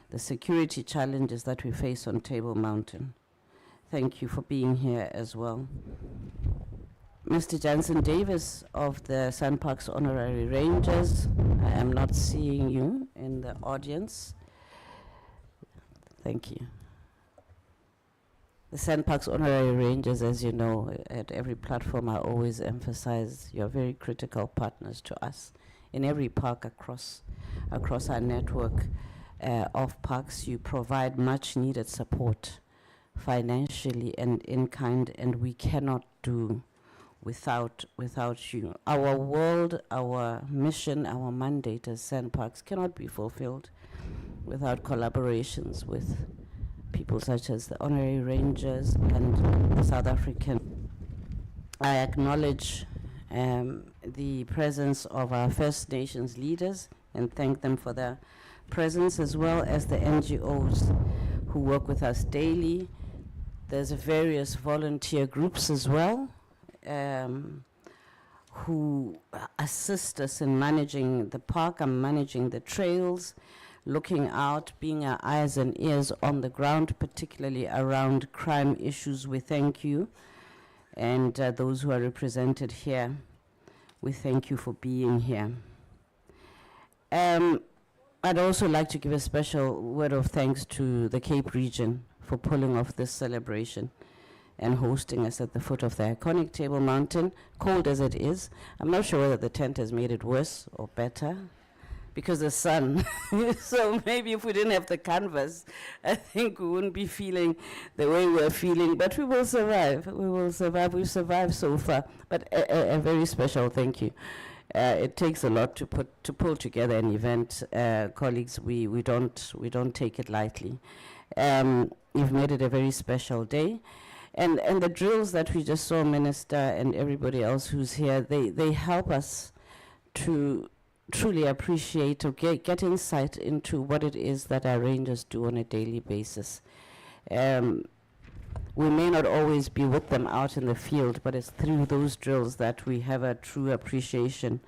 the security challenges that we face on Table Mountain. Thank you for being here as well. Mr. Jansen Davis of the Sandparks Honorary Rangers, I am not seeing you in the audience. Thank you. The Sandparks Honorary Rangers, as you know, at every platform I always emphasize, you're very critical partners to us. In every park across our network of parks, you provide much needed support financially and in kind, and we cannot do without you. Our world, our mission, our mandate as Sandparks cannot be fulfilled without collaborations with people such as the Honorary Rangers and the South African. I acknowledge the presence of our First Nations leaders and thank them for their presence, as well as the NGOs who work with us daily. There's various volunteer groups as well who assist us in managing the park and managing the trails, looking out, being our eyes and ears on the ground, particularly around crime issues. We thank you. And those who are represented here, we thank you for being here. I'd also like to give a special word of thanks to the Cape region for pulling off this celebration. and hosting us at the foot of the iconic Table Mountain, cold as it is. I'm not sure whether the tent has made it worse or better because the sun. So maybe if we didn't have the canvas, I think we wouldn't be feeling the way we're feeling, but we will survive. We will survive. We've survived so far. But a very special thank you. It takes a lot to pull together an event, colleagues. We don't take it lightly. You've made it a very special day. And the drills that we just saw, Minister, and everybody else who's here, they help us to truly appreciate or get insight into what it is that our rangers do on a daily basis. We may not always be with them out in the field, but it's through those drills that we have a true appreciation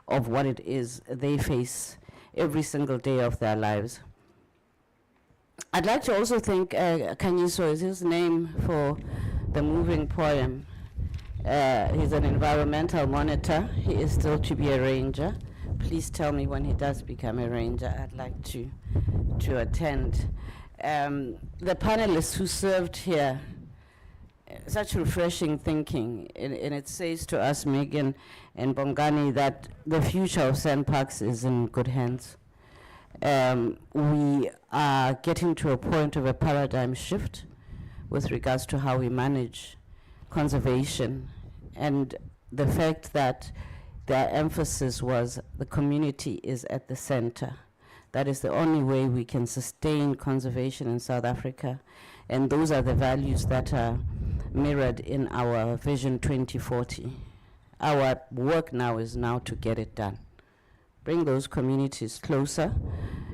of what it is they face every single day of their lives. I'd like to also thank Kanyiso, is his name for the moving poem. He's an environmental monitor. He is still to be a ranger. Please tell me when he does become a ranger. I'd like to attend. The panelists who served here, such refreshing thinking, and it says to us, Megan and Bongani, that the future of SANParks is in good hands. We are getting to a point of a paradigm shift with regards to how we manage conservation, and the fact that their emphasis was the community is at the center. That is the only way we can sustain conservation in South Africa, and those are the values that are mirrored in our Vision 2040. Our work now is to get it done. Bring those communities closer,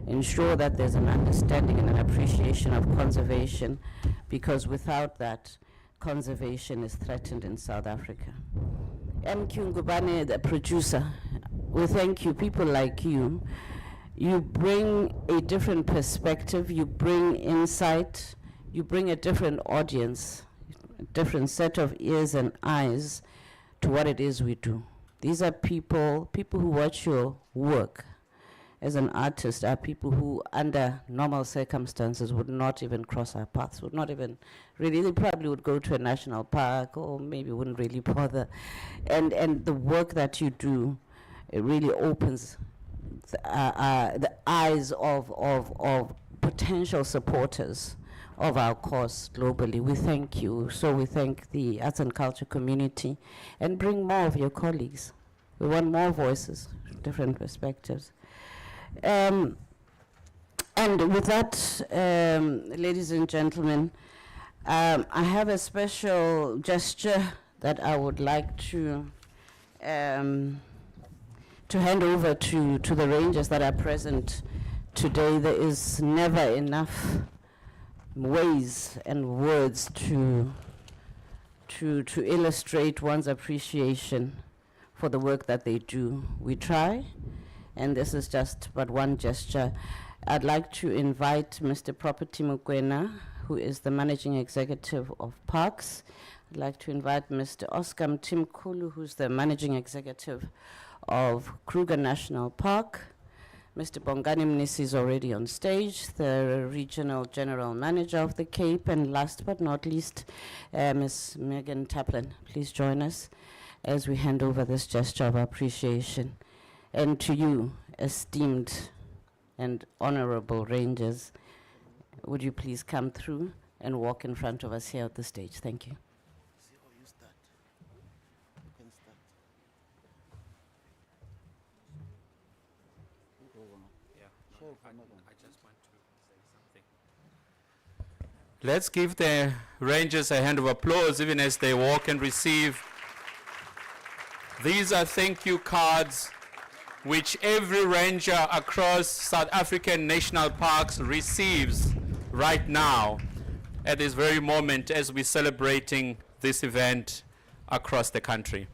ensure that there's an understanding and an appreciation of conservation, because without that, conservation is threatened in South Africa. MQ Ngubane, the producer, we thank you, people like you. You bring a different perspective, you bring insight, you bring a different audience, a different set of ears and eyes to what it is we do. These are people who watch your work as an artist, are people who under normal circumstances would not even cross our paths, would not even really, they probably would go to a national park or maybe wouldn't really bother. And the work that you do, it really opens the eyes of potential supporters of our cause globally. We thank you. So we thank the arts and culture community, and bring more of your colleagues. We want more voices, different perspectives. And with that, ladies and gentlemen, I have a special gesture that I would like to hand over to the rangers that are present today. There is never enough ways and words to illustrate one's appreciation for the work that they do. We try, and this is just but one gesture. I'd like to invite Mr. Property Mokoena, who is the Managing Executive of Parks. I'd like to invite Mr. Oscar Mtimkulu, who's the Managing Executive of Kruger National Park. Mr. Bongani Mnisi is already on stage, the Regional General Manager of the Cape. And last but not least, Ms. Megan Taplin. Please join us as we hand over this gesture of appreciation. And to you, esteemed and honorable rangers, would you please come through and walk in front of us here at the stage? Thank you. Let's give the rangers a hand of applause even as they walk and receive. These are thank you cards which every ranger across South African national parks receives right now at this very moment as we're celebrating this event across the country.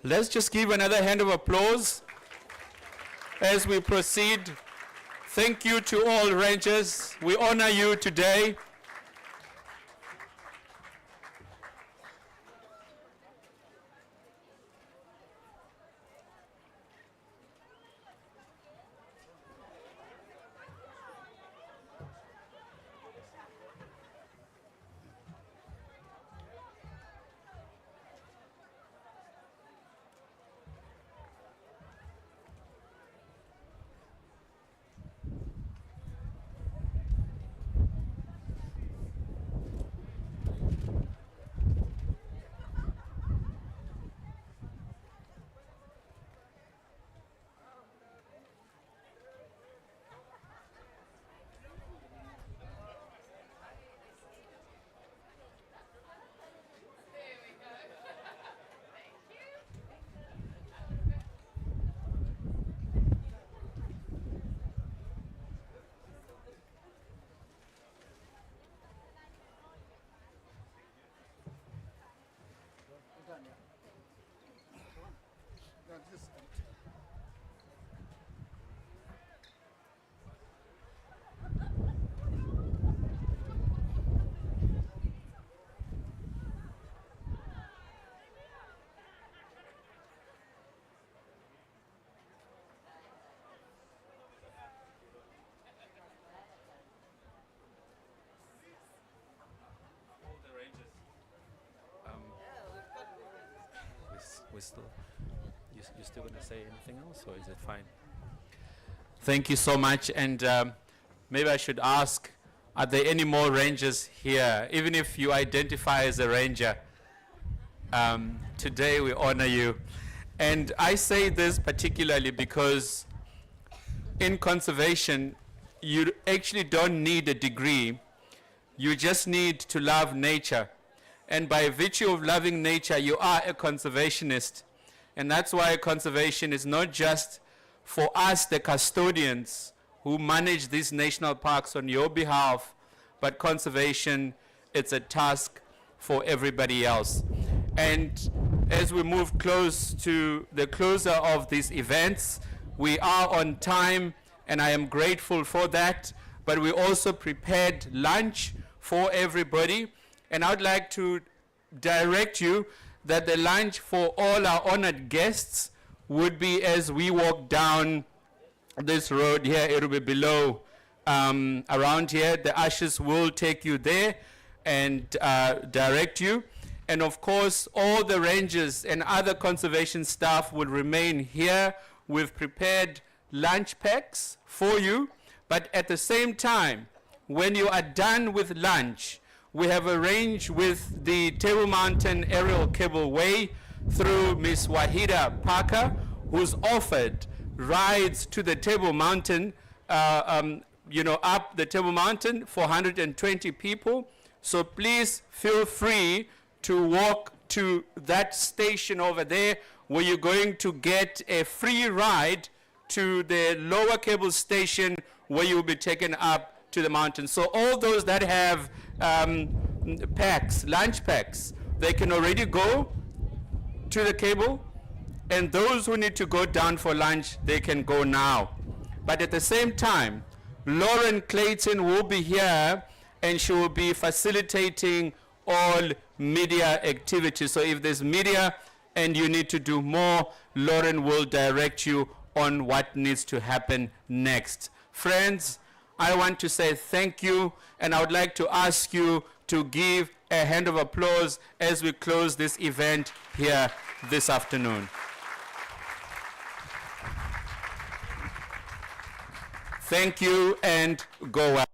Let's just give another hand of applause as we proceed. Thank you to all rangers. We honor you today. You're still going to say anything else, or is it fine? Thank you so much, and maybe I should ask, are there any more rangers here? Even if you identify as a ranger, today we honor you. And I say this particularly because in conservation, you actually don't need a degree. You just need to love nature. And by virtue of loving nature, you are a conservationist. And that's why conservation is not just for us, the custodians who manage these national parks on your behalf, but conservation, it's a task for everybody else. And as we move close to the closure of these events, we are on time, and I am grateful for that. But we also prepared lunch for everybody. And I would like to direct you that the lunch for all our honored guests would be as we walk down this road here. It will be below, around here. The ushers will take you there and direct you. And of course, all the rangers and other conservation staff will remain here. We've prepared lunch packs for you. But at the same time, when you are done with lunch, we have arranged with the Table Mountain Aerial Cableway through Ms. Wahida Parker, who's offered rides to the Table Mountain, up the Table Mountain for 120 people. So please feel free to walk to that station over there where you're going to get a free ride to the lower cable station where you'll be taken up to the mountain. So all those that have packs, lunch packs, they can already go to the cable, and those who need to go down for lunch, they can go now. But at the same time, Lauren Clayton will be here, and she will be facilitating all media activities. So if there's media and you need to do more, Lauren will direct you on what needs to happen next. Friends, I want to say thank you, and I would like to ask you to give a hand of applause as we close this event here this afternoon. Thank you, and go well.